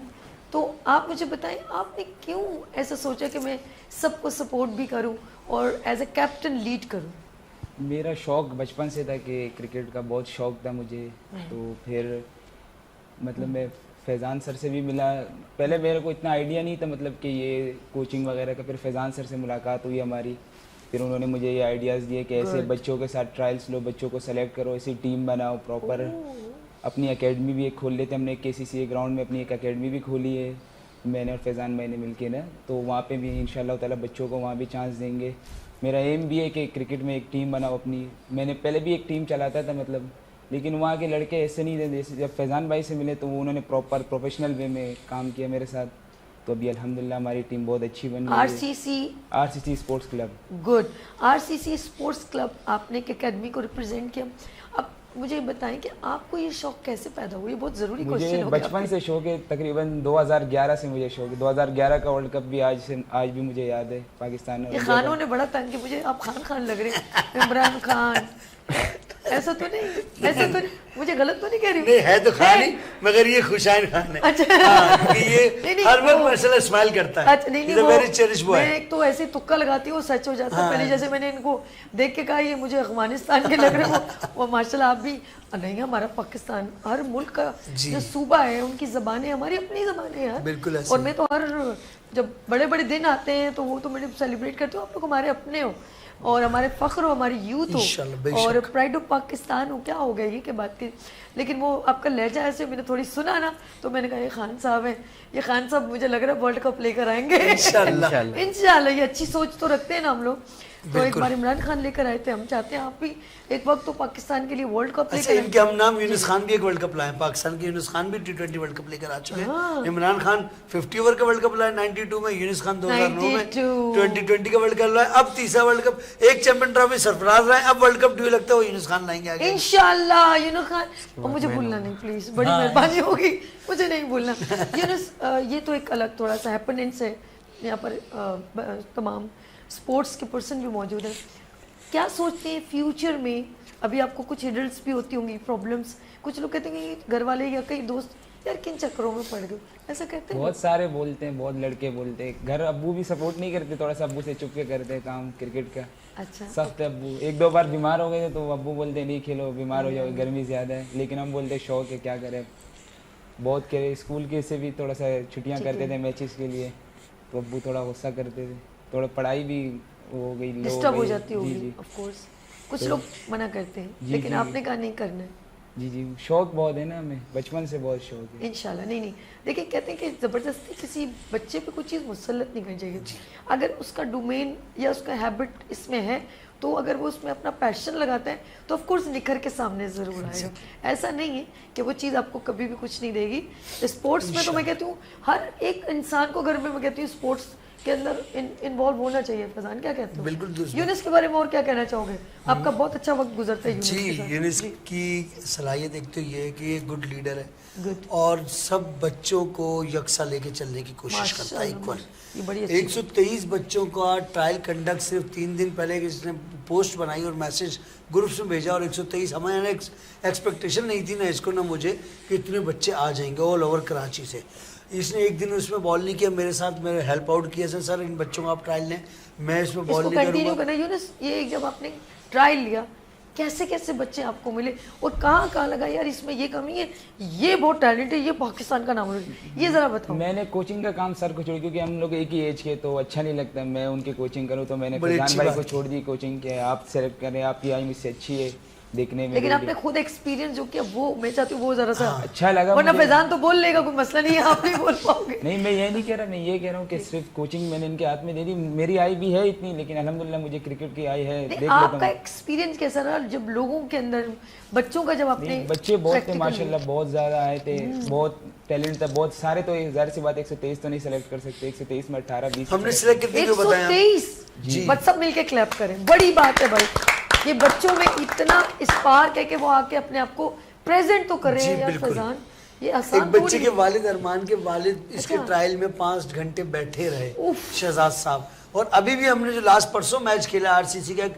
تو آپ مجھے بتائیں آپ نے کیوں ایسا سوچا کہ میں سب کو سپورٹ بھی کروں اور ایز اے کیپٹن لیڈ کروں؟ میرا شوق بچپن سے تھا کہ کرکٹ کا بہت شوق تھا مجھے, تو پھر مطلب میں فیضان سر سے بھی ملا. پہلے میرے کو اتنا آئیڈیا نہیں تھا مطلب کہ یہ کوچنگ وغیرہ کا, پھر فیضان سر سے ملاقات ہوئی ہماری, پھر انہوں نے مجھے یہ آئیڈیاز دیے کہ ایسے بچوں کے ساتھ ٹرائلس لو, بچوں کو سلیکٹ کرو, ایسی ٹیم بناؤ پراپر. اپنی اکیڈمی بھی ایک کھول لیتے, ہم نے KCCA گراؤنڈ میں اپنی ایک اکیڈمی بھی کھولی ہے میں نے اور فیضان بھائی نے مل کے نا, تو وہاں پہ بھی انشاءاللہ تعالیٰ بچوں کو وہاں بھی چانس دیں گے. میرا ایم بھی ہے کہ کرکٹ میں ایک ٹیم بناؤ اپنی. میں نے پہلے بھی ایک ٹیم چلاتا تھا مطلب, لیکن وہاں کے لڑکے ایسے نہیں تھے. جیسے جب فیضان بھائی سے ملے تو وہ انہوں نے پراپر پروفیشنل وے میں کام کیا میرے ساتھ, تو ابھی الحمدللہ ہماری ٹیم بہت اچھی بن گئی ہے. RCC sports club. Good. RCC sports club آپ نے ایک اکیڈمی کو ریپرزینٹ کیا. اب مجھے بتائیں کہ آپ کو یہ شوق کیسے پیدا ہوا؟ یہ بہت ضروری کوشچن ہے. بچپن سے شوق ہے, تقریباً 2011 سے مجھے شوق ہے. 2011 کا ورلڈ کپ بھی آج بھی مجھے یاد ہے, پاکستان نے. یہ خانوں نے بڑا تنگ کہ مجھے آپ خان لگ رہے ہیں, عمران خان. ایسا تو نہیں, ایسا تو نہیں, مجھے غلط تو نہیں کہہ رہی ہوں؟ نہیں ہے تو خان ہی, مگر یہ خوشائن خان ہے. اچھا, یہ ہر وقت مسئلہ اسمائل کرتا ہے. میں ایک تو ایسے تکا لگاتی ہوں, سچ ہو جاتا ہے. پہلے جیسے میں نے ان کو دیکھ کے کہا یہ مجھے افغانستان کے لگ رہے ہو, وہ ماشاءاللہ آپ بھی نہیں. ہمارا پاکستان ہر ملک کا جو صوبہ ہے ان کی زبانیں ہماری اپنی زبانیں ہیں بالکل. اور میں تو ہر جب بڑے بڑے دن آتے ہیں تو وہ تو میں سیلیبریٹ کرتی ہوں. آپ لوگ ہمارے اپنے ہو اور ہمارے فخر ہو, ہماری یوتھ ہو اور پرائڈ آف پاکستان ہو. کیا ہو گیا یہ کہ بات کی, لیکن وہ آپ کا لہجہ ایسے میں نے تھوڑی سنا نا تو میں نے کہا یہ خان صاحب ہیں, یہ خان صاحب مجھے لگ رہا ہے ورلڈ کپ لے کر آئیں گے انشاءاللہ. یہ اچھی سوچ تو رکھتے ہیں نا ہم لوگ. تو ایک بار عمران خان لے کر آئے تھے, ہم چاہتے ہیں آپ بھی ایک وقت تو پاکستان کے لیے ورلڈ کپ لے کر. ان کے ہم نام یونس خان بھی ایک ورلڈ کپ لائے, پاکستان کے یونس خان بھی T20 ورلڈ کپ لے کر آ چکے ہیں. عمران خان 50 اوور کا ورلڈ کپ لائے 92 میں, یونس خان 2009 میں 2020 کا ورلڈ کپ لائے, اب تیسرا ورلڈ کپ, ایک چیمپئن ٹرافی سرفراز رہے, اب ورلڈ کپ لگتا ہے وہ یونس خان لائیں گے آگے انشاءاللہ. یونس خان, اور مجھے بھولنا نہیں پلیز, بڑی مہربانی ہوگی, مجھے نہیں بھولنا. یونس, یہ تو ایک الگ تھوڑا سا ہیپننس ہے یہاں پر, تمام اسپورٹس کے پرسن بھی موجود ہیں. کیا سوچتے ہیں فیوچر میں؟ ابھی آپ کو کچھ ہڈلس بھی ہوتی ہوں گی, پرابلمس, کچھ لوگ کہتے ہیں کہ گھر والے یا کئی دوست یار کن چکروں میں پڑ گئے, ایسا کہتے ہیں؟ بہت سارے بولتے ہیں, بہت لڑکے بولتے ہیں. گھر ابو بھی سپورٹ نہیں کرتے, تھوڑا سا ابو سے چپ کے کرتے کام کرکٹ کا. اچھا, سخت ہے ابو. ایک دو بار بیمار ہو گئے تو ابو بولتے ہیں نہیں کھیلو, بیمار ہو جاؤ, گرمی زیادہ ہے. لیکن ہم بولتے شوق ہے, کیا کریں. بہت کرے, اسکول کے سے بھی تھوڑا سا چھٹیاں کرتے تھے میچز کے لیے, تو ابو تھوڑا غصہ کرتے تھے. تھوڑا پڑھائی بھی ہو گئی, ڈسٹرب ہو جاتی ہوگی آف کورس. کچھ لوگ منع کرتے ہیں, لیکن آپ نے کہا نہیں کرنا ہے. جی جی, شوق بہت ہے نا ہمیں, بچپن سے بہت شوق ہے. انشاءاللہ. نہیں, دیکھیں کہتے ہیں کہ زبردستی کسی بچے پہ کوئی چیز مسلط نہیں کرنی چاہیے. اگر اس کا ڈومین یا اس کا ہیبٹ اس میں ہے تو اگر وہ اس میں اپنا پیشن لگاتا ہے تو آف کورس نکھر کے سامنے ضرور آئے گا. ایسا نہیں ہے کہ وہ چیز آپ کو کبھی بھی کچھ نہیں دے گی. اسپورٹس میں تو میں کہتی ہوں ہر ایک انسان کو گھر میں کہتی ہوں اسپورٹس کے اندر انوالو ہونا چاہیے. فیضان کیا کہتے ہیں؟ بالکل. یونس کے بارے میں اور کیا کہنا چاہو گے؟ آپ کا بہت اچھا وقت گزرتا ہے جی. یونس کی صلاحیت ایک تو یہ ہے کہ یہ گڈ لیڈر ہے, اور سب بچوں کو یکساں لے کے چلنے کی کوشش کرتا ہے. ایکول 123 بچوں کا ٹرائل کنڈکٹ صرف 3 دن پہلے اس نے پوسٹ بنائی اور میسج گروپس میں بھیجا, اور 123 ہمیں ایکسپیکٹیشن نہیں تھی نہ اس کو نہ مجھے کہ اتنے بچے آ جائیں گے آل اوور کراچی سے. اس نے ایک دن اس میں بال نہیں کیا, میرے ساتھ میرے ہیلپ آؤٹ کیا, سر ان بچوں کو آپ ٹرائل لیں, میں اس میں بال نہیں کروں گا. یونس, یہ جب آپ نے ٹرائل لیا کیسے کیسے بچے آپ کو ملے اور کہاں کہاں لگا یار اس میں یہ کمی ہے, یہ بہت ٹیلنٹ ہے, یہ پاکستان کا نام ہے, یہ ذرا بتاؤ. میں نے کوچنگ کا کام سر کو چھوڑ, کیونکہ ہم لوگ ایک ہی ایج کے, تو اچھا نہیں لگتا میں ان کی کوچنگ کروں, تو میں نے فیضان بھائی کو چھوڑ دی کوچنگ کہ آپ سلیکٹ کریں, آپ کی آئی مجھ سے اچھی ہے دیکھنے میں. لیکن آپ نے خود ایکسپیرینس جو کیا وہ میں چاہتی ہوں وہ ذرا سا اچھا لگا. ورنہ فیضان تو بول لے گا, کوئی مسئلہ نہیں ہے, آپ نہیں بول پاؤ گے. نہیں, میں یہ نہیں کہہ رہا, میں یہ کہہ رہا ہوں کہ صرف کوچنگ میں نے ان کے ہاتھ میں دے دی. میری آئی بھی ہے اتنی, لیکن الحمدللہ مجھے کرکٹ کی آئی ہے. آپ کا ایکسپیرینس کیسا رہا جب لوگوں کے اندر بچوں کا, جب آپ نے بچے بہت تھے ماشاءاللہ, بہت زیادہ آئے تھے, بہت ٹیلنٹ تھا, بہت سارے. تو ظاہر سی بات 123 تو نہیں سلیکٹ کر سکتے, 123 میں 18-20 ہم نے سلیکٹ کرنے کو بتایا. 123 بس سب مل کے کلیپ کریں, بڑی بات ہے بھائی. یہ بچوں میں اتنا اسپارک ہے کہ وہ آ کے اپنے آپ کو پریزنٹ تو کر رہے ہیں یار فیضان, یہ آسان. ایک بچے کے والد, ارمان کے والد اس کے ٹرائل میں 5 گھنٹے بیٹھے رہے, شہزاد صاحب. اور ابھی بھی ہم نے جو لاسٹ پرسوں میچ کھیلا RCC کا ایک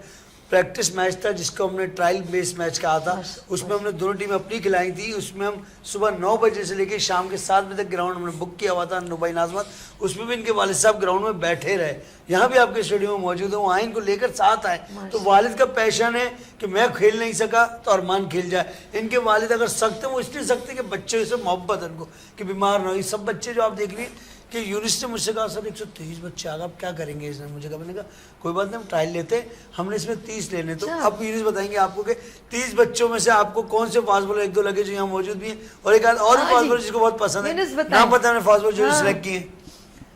پریکٹس میچ تھا جس کو ہم نے ٹرائل بیس میچ کہا تھا, اس میں ہم نے دونوں ٹیمیں اپنی کھلائی تھی. اس میں ہم صبح 9 بجے سے لے کے شام کے 7 بجے تک گراؤنڈ ہم نے بک کیا ہوا تھا, نبائی نازمت, اس میں بھی ان کے والد صاحب گراؤنڈ میں بیٹھے رہے. یہاں بھی آپ کے اسٹیڈیم میں موجود ہیں, وہ آئیں ان کو لے کر ساتھ آئے. تو والد کا پیشن ہے کہ میں کھیل نہیں سکا تو ارمان کھیل جائے. ان کے والد اگر سخت ہیں وہ اس لیے سخت ہیں کہ بچوں سے محبت ہے ان کو کہ بیمار نہ ہو. یہ سب بچے جو آپ دیکھ رہی کہ یونس نے مجھ سے کہا سر 123 بچے آگا, آپ کیا کریں گے؟ اس نے مجھے کہا, میں نے کہا کوئی بات نہیں, ہم ٹرائل لیتے, ہم نے اس میں 30 لینے. تو اب یونس بتائیں گے آپ کو کہ 30 بچوں میں سے آپ کو کون سے فاسٹ بالر 1-2 لگے جو یہاں موجود بھی ہیں, اور ایک اور بھی فاسٹ بالر جس کو بہت پسند ہے, نام پتہ ہے فاسٹ بالر جو سلیکٹ کیے ہیں.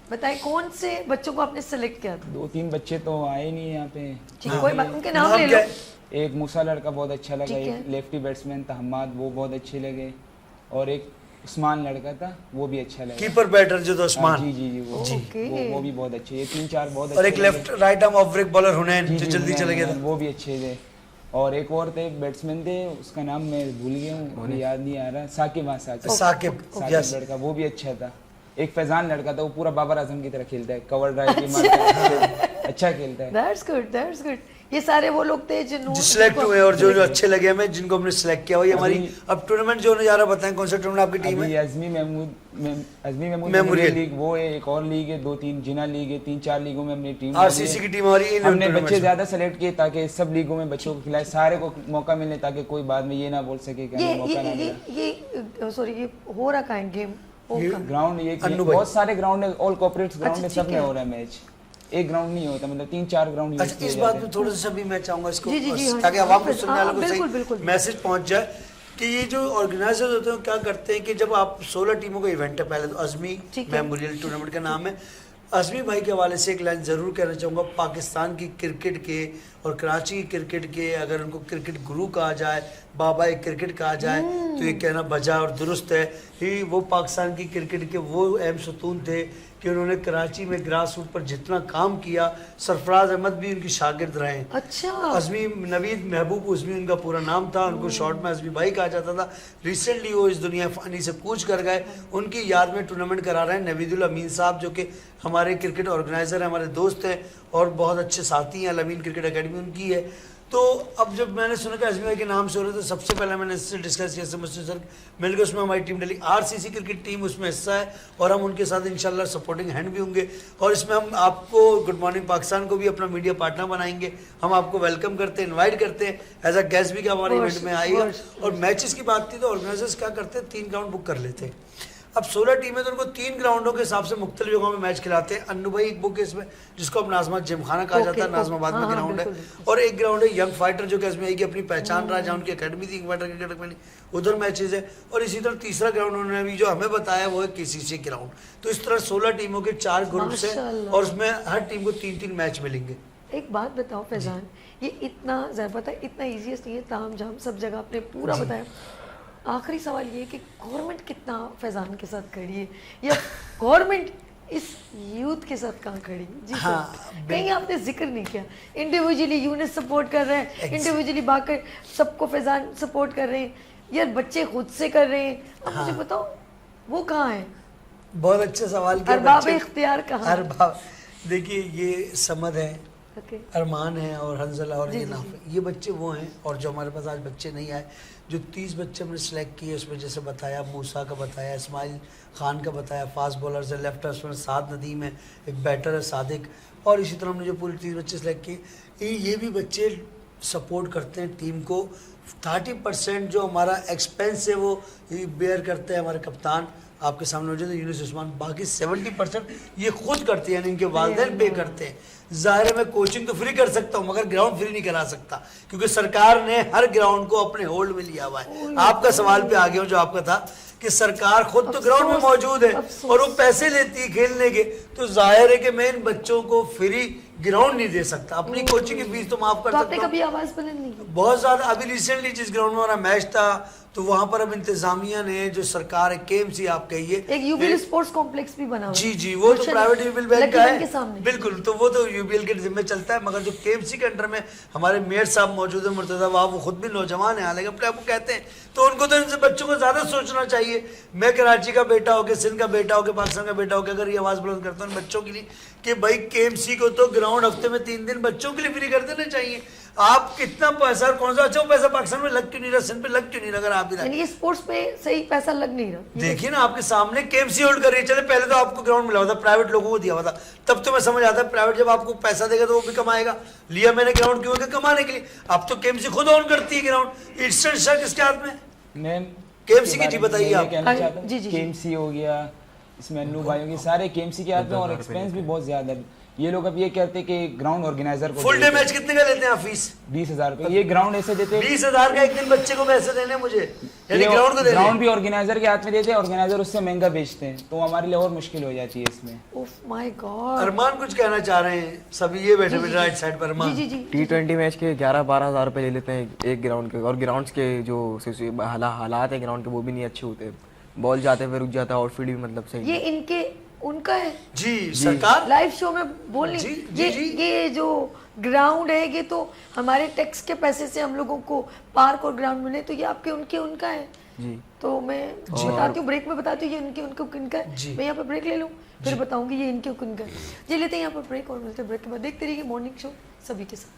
بتائیں کون سے بچوں کو آپ نے سلیکٹ کیا تھا؟ 2-3 بچے تو آئے نہیں یہاں پہ. کوئی بات, ان کے نام لے لو. ایک موسیٰ لڑکا بہت اچھا لگا, ایک لیفٹی بیٹسمین تھا حماد, وہ بہت اچھے لگے, اور ایک عثمان لڑکا تھا وہ بھی اچھا لگا, کیپر بیٹر جو تھا عثمان. جی جی وہ بھی بہت اچھے. یہ 3-4 بہت اچھے. اور ایک left right arm off break bowler Hunain جو جلدی چلے گیا تھا, وہ بھی اچھے تھے. اور ایک اور تھے بیٹسمین تھے, اس کا نام میں بھول گیا ہوں, مجھے یاد نہیں آ رہا. ثاقب لڑکا, وہ بھی اچھا تھا. ایک فیضان لڑکا تھا, وہ پورا بابر اعظم کی طرح کھیلتا ہے, کور ڈرائیو بھی مارتا ہے, اچھا کھیلتا ہے. That's good. یہ سارے وہ لوگ تھے جنہوں سلیکٹ ہوئے اور جو اچھے لگے ہمیں, جن کو ہم نے سلیکٹ کیا. وہی ہماری اب ٹورنامنٹ جو ہونے جا رہا ہے, بتائیں کون سا ٹورنامنٹ آپ کی ٹیم ہے؟ عزمی میموریل لیگ, وہ ہے ایک اور لیگ ہے, 2-3 جنا لیگ ہے, 3-4 لیگوں میں اپنی ٹیم RCC کی ٹیم ہماری. ہم نے بچے زیادہ سلیکٹ کیے تاکہ سب لیگوں میں بچوں کو کھلائے, سارے کو موقع ملے, تاکہ کوئی بعد میں یہ نہ بول سکے کہ ہمیں موقع نہ ملا. یہ ہو رہا ہے گیم گراؤنڈ, یہ بہت سارے گراؤنڈ ہے, آل کوپریٹس گراؤنڈ ہے, سب میں ہو رہا ہے میچ. ایک گراؤنڈ نہیں ہوتا, مطلب 3-4 گراؤنڈ. اس بات میں تھوڑا سا بھی میں چاہوں گا اس کو, تاکہ عوام کو سننے والوں کو صحیح میسج پہنچ جائے کہ یہ جو آرگنائزر ہوتے ہیں کیا کرتے ہیں کہ جب آپ 16 ٹیموں کا ایونٹ ہے، پہلے تو عزمی میموریل ٹورنامنٹ کا نام ہے. عزمی بھائی کے حوالے سے ایک لائن ضرور کہنا چاہوں گا. پاکستان کی کرکٹ کے اور کراچی کی کرکٹ کے اگر ان کو کرکٹ گرو کہا جائے، بابا کرکٹ کہا جائے تو یہ کہنا بجا اور درست ہے. ہی وہ پاکستان کی کرکٹ کے وہ اہم ستون تھے کہ انہوں نے کراچی میں گراس روٹ پر جتنا کام کیا. سرفراز احمد بھی ان کی شاگرد رہے ہیں. اچھا. عزمی نوید محبوب عزمی ان کا پورا نام تھا، ان کو شارٹ میں عزمی بھائی کہا جاتا تھا. ریسنٹلی وہ اس دنیا فانی سے کوچ کر گئے. ان کی یاد میں ٹورنامنٹ کرا رہے ہیں نوید الامین صاحب، جو کہ ہمارے کرکٹ آرگنائزر ہیں، ہمارے دوست ہیں اور بہت اچھے ساتھی ہیں. الامین کرکٹ اکیڈمی ان کی ہے. تو اب جب میں نے سنا کہ عزمی بھائی کے نام سے ہو رہے تو سب سے پہلے میں نے اس سے ڈسکس کیا سر مل کے اس میں ہماری ٹیم ڈلی RCC کرکٹ ٹیم اس میں حصہ ہے اور ہم ان کے ساتھ انشاءاللہ سپورٹنگ ہینڈ بھی ہوں گے. اور اس میں ہم آپ کو گڈ مارننگ پاکستان کو بھی اپنا میڈیا پارٹنر بنائیں گے. ہم آپ کو ویلکم کرتے ہیں، انوائٹ کرتے ہیں ایز اے گیسٹ بھی کہ ہمارے ایونٹ میں آئیے. اور میچز کی بات تھی تو آرگنائزرز کیا کرتے ہیں 3 گراؤنڈ بک کر لیتے ہیں. اب 16 ٹیمیں تو ان کو 3 گراؤنڈوں کے حساب سے مختلف جگہوں میں میچ کھلاتے ہیں. انو بھائی ایک بک ہے اس میں جس کو اب ناظمہ جم خانہ کہا جاتا ہے، ناظم آباد میں گراؤنڈ ہے. اور ایک گراؤنڈ ہے ینگ فائٹر جو کہ اس میں آئی کی اپنی پہچان رہا، جہاں ان کی اکیڈمی تھی ینگ فائٹر کرکٹ اکیڈمی، ادھر میچز ہیں. اور اسی طرح تیسرا گراؤنڈ انہوں نے ابھی جو ہمیں بتایا وہ ہے KCC گراؤنڈ. تو اس طرح 16 ٹیموں کے 4 گروپس ہیں اور اس میں ہر ٹیم کو 3-3 میچ ملیں گے. ایک بات بتاؤ فیضان، یہ اتنا زیادہ پتہ اتنا ایزیسٹ نہیں ہے، تاہم جہاں سب جگہ آپ نے پورا بتایا. آخری سوال یہ کہ گورنمنٹ کتنا فیضان کے ساتھ کھڑی ہے یا گورنمنٹ اس یوتھ کے ساتھ کہاں کھڑی ہے؟ جی کہیں آپ نے ذکر نہیں کیا. انڈیویجولی یونٹ سپورٹ کر رہے ہیں، انڈیویجولی باقی سب کو فیضان سپورٹ کر رہے ہیں، یا بچے خود سے کر رہے ہیں؟ اب مجھے بتاؤ وہ کہاں ہے؟ بہت اچھا سوال کیا. ارباب اختیار کہاں؟ ارباب دیکھیے یہ سمد ہے، ارمان ہے اور حنزلہ اور یہ ناف، یہ بچے وہ ہیں. اور جو ہمارے پاس آج بچے نہیں آئے، جو 30 بچے ہم نے سلیکٹ کیے اس میں جیسے بتایا موسیٰ کا بتایا، اسماعیل خان کا بتایا، فاسٹ بولرز ہے، لیفٹرز میں سعد ندیم ہے، ایک بیٹر ہے صادق، اور اسی طرح ہم نے جو پوری 30 بچے سلیکٹ کیے. یہ بھی بچے سپورٹ کرتے ہیں ٹیم کو. 30% جو ہمارا ایکسپینس ہے وہ بیئر کرتے ہیں ہمارے کپتان آپ کے سامنے موجود ہے یونس عثمان. باقی 70% یہ خود کرتے ہیں، یعنی ان کے والدین پے کرتے ہیں. ظاہر ہے میں کوچنگ تو فری کر سکتا ہوں مگر گراؤنڈ فری نہیں کرا سکتا کیونکہ سرکار نے ہر گراؤنڈ کو اپنے ہولڈ میں لیا ہوا ہے. آپ کا سوال پہ آگے ہوں جو آپ کا تھا کہ سرکار خود تو گراؤنڈ میں موجود ہے اور وہ پیسے لیتی ہے کھیلنے کے، تو ظاہر ہے کہ میں ان بچوں کو فری گراؤنڈ نہیں دے سکتا. اپنی کوچنگ کی فیس تو معاف کر سکتا ہوں. کبھی آواز بلند نہیں بہت زیادہ. ابھی ریسنٹلی جس گراؤنڈ میں ہمارا میچ تھا تو وہاں پر اب انتظامیہ نے جو سرکار ہے KMC آپ کہیے، ایک UBL اسپورٹس کمپلیکس بھی بنا ہوا ہے. جی وہ تو پرائیویٹ UBL بینک کا ہے بالکل، تو وہ تو UBL کے ذمہ چلتا ہے. مگر جو KMC کے انڈر میں ہمارے میئر صاحب موجود ہیں مرتضیٰ وہاں، وہ خود بھی نوجوان ہیں حالانکہ اپنے آپ کو کہتے ہیں، تو ان کو تو ان سے بچوں کو زیادہ سوچنا چاہیے. میں کراچی کا بیٹا ہو کے، سندھ کا بیٹا ہو کے، پاکستان کا بیٹا ہو کے اگر یہ آواز بلند کرتا ہوں بچوں کے لیے کہ بھائی KMC کو تو گراؤنڈ ہفتے میں 3 دن بچوں کے لیے فری کر دینا چاہیے. آپ کتنا پیسہ اور کون سا اچھا وہ پیسہ پاکستان میں لگ کیوں نہیں رہا، سندھ پہ لگ کیوں نہیں رہا؟ اگر آپ یعنی اسپورٹس پہ صحیح پیسہ لگ نہیں رہا. دیکھیے نا آپ کے سامنے KMC ہولڈ کر رہی ہے. چلے پہلے تو آپ کو گراؤنڈ ملا ہوا تھا، پرائیویٹ لوگوں کو دیا ہوا تھا، تب تو میں سمجھ آتا ہے پرائیویٹ جب آپ کو پیسہ دے گا تو وہ بھی کمائے گا. لیا میں نے گراؤنڈ کیوں کہ کمانے کے لیے. اب تو KMC خود آن کرتی ہے گراؤنڈ. انسٹنٹ شک اس کے ہاتھ میں KMC کی. جی بتائیے آپ. KMC ہو گیا اس میں انو بھائی ہو گئے، سارے KMC کے ہاتھ میں اور ایکسپینس بھی بہت زیادہ ہے. یہ لوگ اب یہ کہتے ہیں کہ گراؤنڈ آرگنائزر کو فل ڈے میچ کتنے کا لیتے ہیں آپ فیس؟ 20,000 روپے. یہ گراؤنڈ ایسے دیتے ہیں 20,000 کا ایک دن بچے کو پیسے دینے مجھے، یعنی گراؤنڈ کو دینے. گراؤنڈ بھی آرگنائزر کے ہاتھ میں دیتے ہیں، آرگنائزر اس سے مہنگا بیچتے ہیں، تو ہمارے لیے اور مشکل ہو جاتی ہے اس میں. اوف مائی گاڈ. ارمان کچھ کہنا چاہ رہے ہیں سبھی یہ بیٹھے بیٹھے رائٹ سائڈ پر. ارمان T20 میچ کے 11-12 ہزار روپے لے لیتے ہیں ایک گراؤنڈ کے، اور گراؤنڈس کے جو حالات ہیں گراؤنڈ کے وہ بھی نہیں اچھے ہوتے. بال جاتے ہوئے رک جاتا ہے، آؤٹ فیلڈ بھی مطلب صحیح. یہ ان کے ان کا ہے جی سرکار لائیو شو میں بول نہیں. یہ جو گراؤنڈ ہے یہ تو ہمارے ٹیکس کے پیسے سے ہم لوگوں کو پارک اور گراؤنڈ ملے، تو یہ آپ کے ان کا ہے. جی تو میں بتاتی ہوں، بریک میں بتاتی ہوں یہ ان کا ہے. میں یہاں پہ بریک لے لوں پھر بتاؤں گی یہ ان کا ہے. جی لیتے ہیں یہاں پر بریک اور ملتے ہیں بریک کے بعد. دیکھتے رہیے مارننگ شو سبھی کے ساتھ.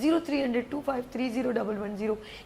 0300253010,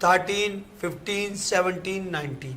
13, 15, 17, 19,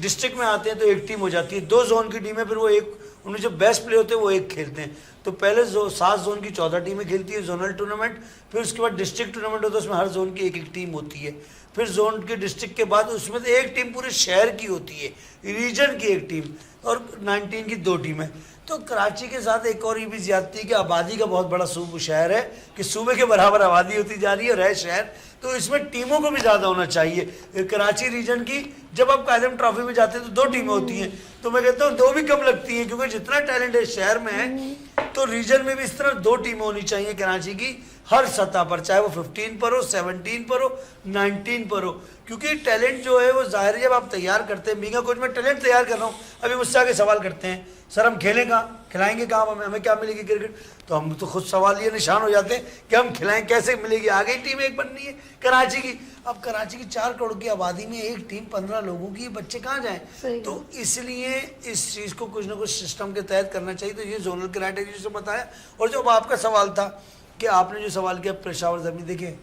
ڈسٹرکٹ میں آتے ہیں تو ایک ٹیم ہو جاتی ہے, 2 زون کی ٹیم ہے, پھر وہ ایک ان میں جو بیسٹ پلے ہوتے ہیں وہ ایک کھیلتے ہیں. تو پہلے 7 زون کی 14 ٹیمیں کھیلتی ہے زونل ٹورنامنٹ, پھر اس کے بعد ڈسٹرکٹ ٹورنامنٹ ہوتا ہے, اس میں ہر زون کی ایک ایک ٹیم ہوتی ہے. پھر زون کے ڈسٹرکٹ کے بعد اس میں ایک ٹیم پورے شہر کی ہوتی ہے, ریجن کی ایک ٹیم, اور 19 کی 2 ٹیمیں. تو کراچی کے ساتھ ایک اور یہ بھی زیادتی کہ آبادی کا بہت بڑا شہر ہے, کہ صوبے کے برابر آبادی ہوتی جا رہی ہے اور ہے شہر, تو اس میں ٹیموں کو بھی زیادہ ہونا چاہیے. کراچی ریجن کی جب آپ قائدم ٹرافی میں جاتے ہیں تو 2 ٹیمیں ہوتی ہیں, تو میں کہتا ہوں 2 بھی کم لگتی ہیں, کیونکہ جتنا ٹیلنٹ ہے شہر میں ہے, تو ریجن میں بھی اس طرح 2 ٹیمیں ہونی چاہیے کراچی کی ہر سطح پر, چاہے وہ 15 پر ہو, 17 پر ہو, 19 پر ہو. کیونکہ ٹیلنٹ جو ہے وہ ظاہر ہے جب آپ تیار کرتے ہیں, میگا کوچ میں ٹیلنٹ تیار کر رہا ہوں, ابھی مجھ سے آگے سوال کرتے ہیں سر ہم کھیلیں کہاں, کھلائیں گے کہاں, ہمیں کیا ملے گی کرکٹ, تو ہم تو خود سوال یہ نشان ہو جاتے ہیں کہ ہم کھلائیں کیسے ملے گی, آگے ہی ٹیم ایک بننی ہے کراچی کی. اب کراچی کی 4 کروڑ کی آبادی میں ایک ٹیم 15 لوگوں کی, بچے کہاں جائیں, تو اس لیے اس چیز کو کچھ نہ کچھ سسٹم کے تحت کرنا چاہیے. تو یہ زونل کرائٹیریا سے بتایا. اور جو آپ کا سوال تھا کہ آپ نے جو سوال کیا پشاور زمین, دیکھیں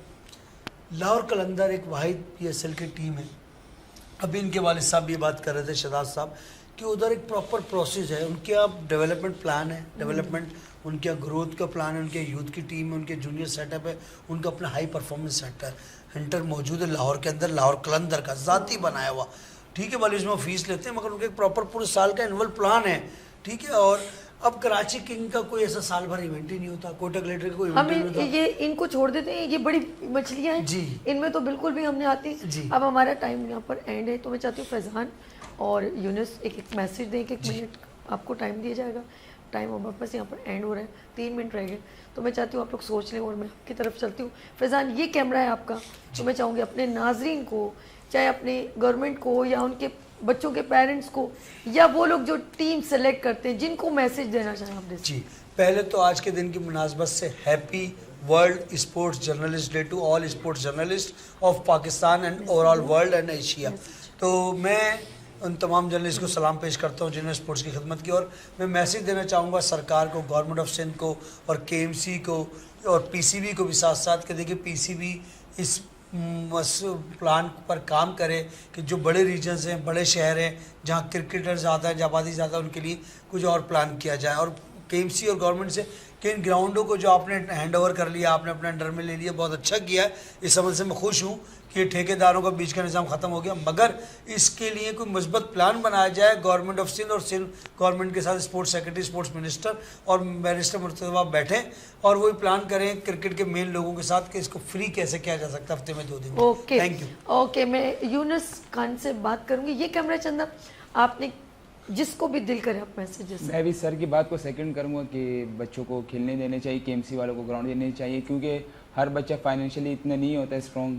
لاہور قلندر ایک واحد PSL کی ٹیم ہے. ابھی ان کے والد صاحب یہ بات کر رہے تھے شہزاد صاحب کہ ادھر ایک پراپر پروسیس ہے, ان کا ڈیولپمنٹ پلان ہے, ڈیولپمنٹ ان کا گروتھ کا پلان ہے, ان کے یوتھ کی ٹیم ہے, ان کے جونیئر سیٹ اپ ہے, ان کا اپنا ہائی پرفارمنس سینٹر موجود ہے لاہور کے اندر, لاہور قلندر کا ذاتی بنایا ہوا. ٹھیک ہے, والی اس میں فیس لیتے ہیں, مگر ان کا ایک پراپر پورے سال کا اینول پلان ہے. ٹھیک ہے, اور اب کراچی کنگ کا کوئی ایسا سال بھر ایونٹ ہی نہیں ہوتا, کوٹا گلیٹر کا کوئی ایونٹ نہیں ہوتا. یہ ان کو چھوڑ دیتے ہیں, یہ بڑی مچھلیاں ہیں جی, ان میں تو بالکل بھی ہم نے آتی. اب ہمارا ٹائم یہاں پر اینڈ ہے, تو میں چاہتی ہوں فیضان اور یونس ایک میسج دیں, 1 منٹ آپ کو ٹائم دیا جائے گا. ٹائم ہمارے پاس یہاں پر اینڈ ہو رہا ہے, 3 منٹ رہ گئے, تو میں چاہتی ہوں آپ لوگ سوچ لیں, اور میں آپ کی طرف چلتی ہوں. فیضان یہ کیمرہ ہے آپ کا, تو میں چاہوں گی اپنے ناظرین کو, چاہے اپنے گورنمنٹ کو یا ان کے بچوں کے پیرنٹس کو, یا وہ لوگ جو ٹیم سلیکٹ کرتے ہیں, جن کو میسج دینا چاہیں آپ. جی, پہلے تو آج کے دن کی مناسبت سے happy world sports journalist day to all sports journalist of Pakistan and over all world and Asia. تو میں ان تمام جرنلسٹ کو سلام پیش کرتا ہوں جنہوں نے اسپورٹس کی خدمت کی, اور میں میسج دینا چاہوں گا سرکار کو, گورنمنٹ آف سندھ کو, اور KMC کو, اور PCB کو بھی ساتھ ساتھ, کہ دیکھیں PCB اس پلان پر کام کرے کہ جو بڑے ریجنز ہیں, بڑے شہر ہیں جہاں کرکٹر زیادہ ہیں, آبادی زیادہ, ان کے لیے کچھ اور پلان کیا جائے. اور KMC اور گورنمنٹ سے کہ ان گراؤنڈوں کو جو آپ نے ہینڈ اوور کر لیا, آپ نے اپنے انڈر میں لے لیا, بہت اچھا کیا ہے. اس عمل سے میں خوش ہوں کہ یہ ٹھیکیداروں کا بیچ کا نظام ختم ہو گیا, مگر اس کے لیے کوئی مثبت پلان بنایا جائے. گورنمنٹ آف سندھ اور سندھ گورنمنٹ کے ساتھ اسپورٹس سیکرٹری, اسپورٹس منسٹر اور بیرسٹر مرتضیٰ بیٹھیں اور وہی پلان کریں کرکٹ کے مین لوگوں کے ساتھ کہ اس کو فری کیسے کیا جا سکتا ہے ہفتے میں 2 دن. Okay, thank you. اوکے, میں یونس خان سے بات کروں گی. یہ کیمرہ چندہ آپ نے جس کو بھی دل کرے آپ میسیجز. میں بھی سر کی بات کو سیکنڈ کروں گا کہ بچوں کو کھیلنے دینے چاہیے, KMC والوں کو گراؤنڈ دینے چاہیے, کیونکہ ہر بچہ فائنینشلی اتنا نہیں ہوتا اسٹرانگ,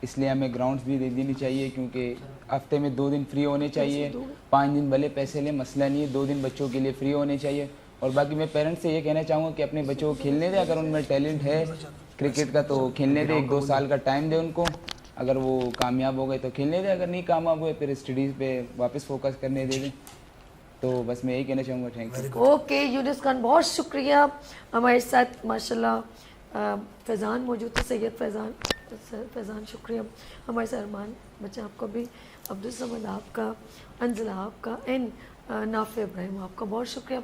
اس لیے ہمیں گراؤنڈس بھی دے دینی چاہیے, کیونکہ ہفتے میں 2 دن فری ہونے چاہیے. 5 دن بھلے پیسے لیں, مسئلہ نہیں ہے, 2 دن بچوں کے لیے فری ہونے چاہیے. اور باقی میں پیرنٹس سے یہ کہنا چاہوں گا کہ اپنے بچوں کو کھیلنے دیں, اگر ان میں ٹیلنٹ ہے کرکٹ کا تو کھیلنے دیں, 1-2 سال کا ٹائم دیں ان کو. اگر وہ کامیاب ہو گئے تو کھیلنے دیں, اگر نہیں کامیاب ہوئے پھر اسٹڈیز پہ واپس فوکس کرنے دے دیں. تو بس میں یہی کہنا چاہوں گا. Thank you. Okay Younis Khan, بہت شکریہ. ہمارے ساتھ ماشاءاللہ فیضان موجود تھے, سید فیضان شکریہ. ہمارے ساتھ ارمان بچہ آپ کا بھی, عبدالصمد آپ کا, انزلہ آپ کا, اینڈ نافع ابراہیم آپ کا, بہت شکریہ.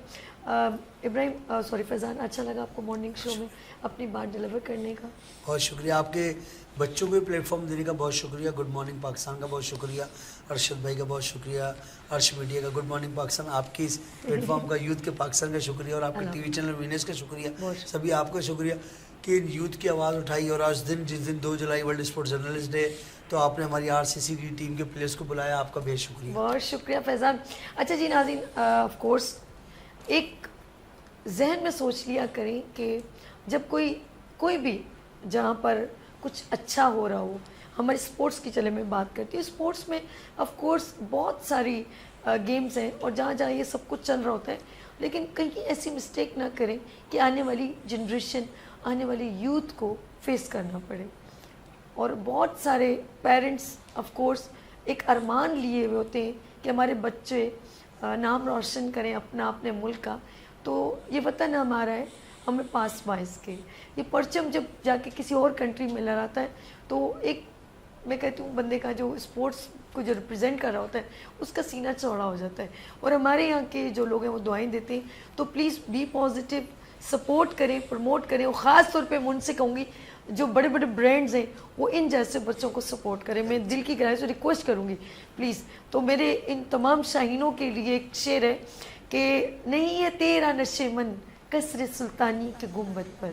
ابراہیم سوری فیضان, اچھا لگا آپ کو مارننگ شو میں اپنی بات ڈیلیور کرنے کا. بہت شکریہ. آپ کے بچوں کو پلیٹ فارم دینے کا بہت شکریہ. گڈ مارننگ پاکستان کا بہت شکریہ. ارشد بھائی کا بہت شکریہ. ارش میڈیا کا گڈ مارننگ پاکستان, آپ کی اس پلیٹ فارم کا, یوتھ کے پاکستان کا شکریہ, اور آپ کے TV چینل وینس کا شکریہ. سبھی آپ کا شکریہ کہ یوتھ کی آواز اٹھائی. اور آج جس دن 2 جولائی ورلڈ اسپورٹس جرنلسٹ ڈے, تو آپ نے ہماری RCC کی ٹیم کے پلیئرس کو بلایا, آپ کا بے شکریہ. بہت شکریہ فیضان. اچھا جی ناظرین, آف کورس ایک ذہن میں سوچ لیا کریں کہ جب کوئی بھی جہاں پر کچھ اچھا ہو رہا ہو, ہمارے اسپورٹس کی چلے میں بات کرتی ہوں, اسپورٹس میں آف کورس بہت ساری گیمز ہیں اور جہاں جہاں یہ سب کچھ چل رہا ہوتا ہے, لیکن کہیں ایسی مسٹیک نہ کریں کہ آنے والی جنریشن, آنے والی یوتھ کو فیس کرنا پڑے. اور بہت سارے پیرنٹس آف کورس ایک ارمان لیے ہوئے ہوتے ہیں کہ ہمارے بچے نام روشن کریں اپنے ملک کا. تو یہ وطن ہمارا ہے, ہمیں پاس باعث کے, یہ پرچم جب جا کے کسی اور کنٹری میں لہراتا ہے تو ایک میں کہتی ہوں بندے کا جو اسپورٹس کو جو ریپرزینٹ کر رہا ہوتا ہے اس کا سینہ چوڑا ہو جاتا ہے. اور ہمارے یہاں کے جو لوگ ہیں وہ دعائیں دیتے ہیں. تو پلیز بی پازیٹیو, سپورٹ کریں, پروموٹ کریں. اور خاص طور پہ میں ان سے کہوں گی جو بڑے بڑے برانڈز ہیں وہ ان جیسے بچوں کو سپورٹ کریں. میں دل کی گہرائی سے ریکویسٹ کروں گی پلیز. تو میرے ان تمام شاہینوں کے لیے ایک شعر ہے کہ نہیں ہے تیرا نشے من قصر سلطانی کے گنبد پر,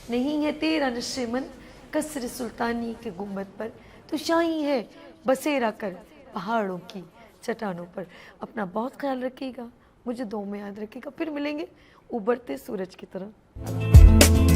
نہیں ہے تیرا نشے من قصر سلطانی کے گنبد پر, تو شاہی ہے بسیرا کر پہاڑوں کی چٹانوں پر. اپنا بہت خیال رکھیے گا, مجھے دعاؤں میں یاد رکھیے گا. پھر ملیں گے ابھرتے سورج کی طرح.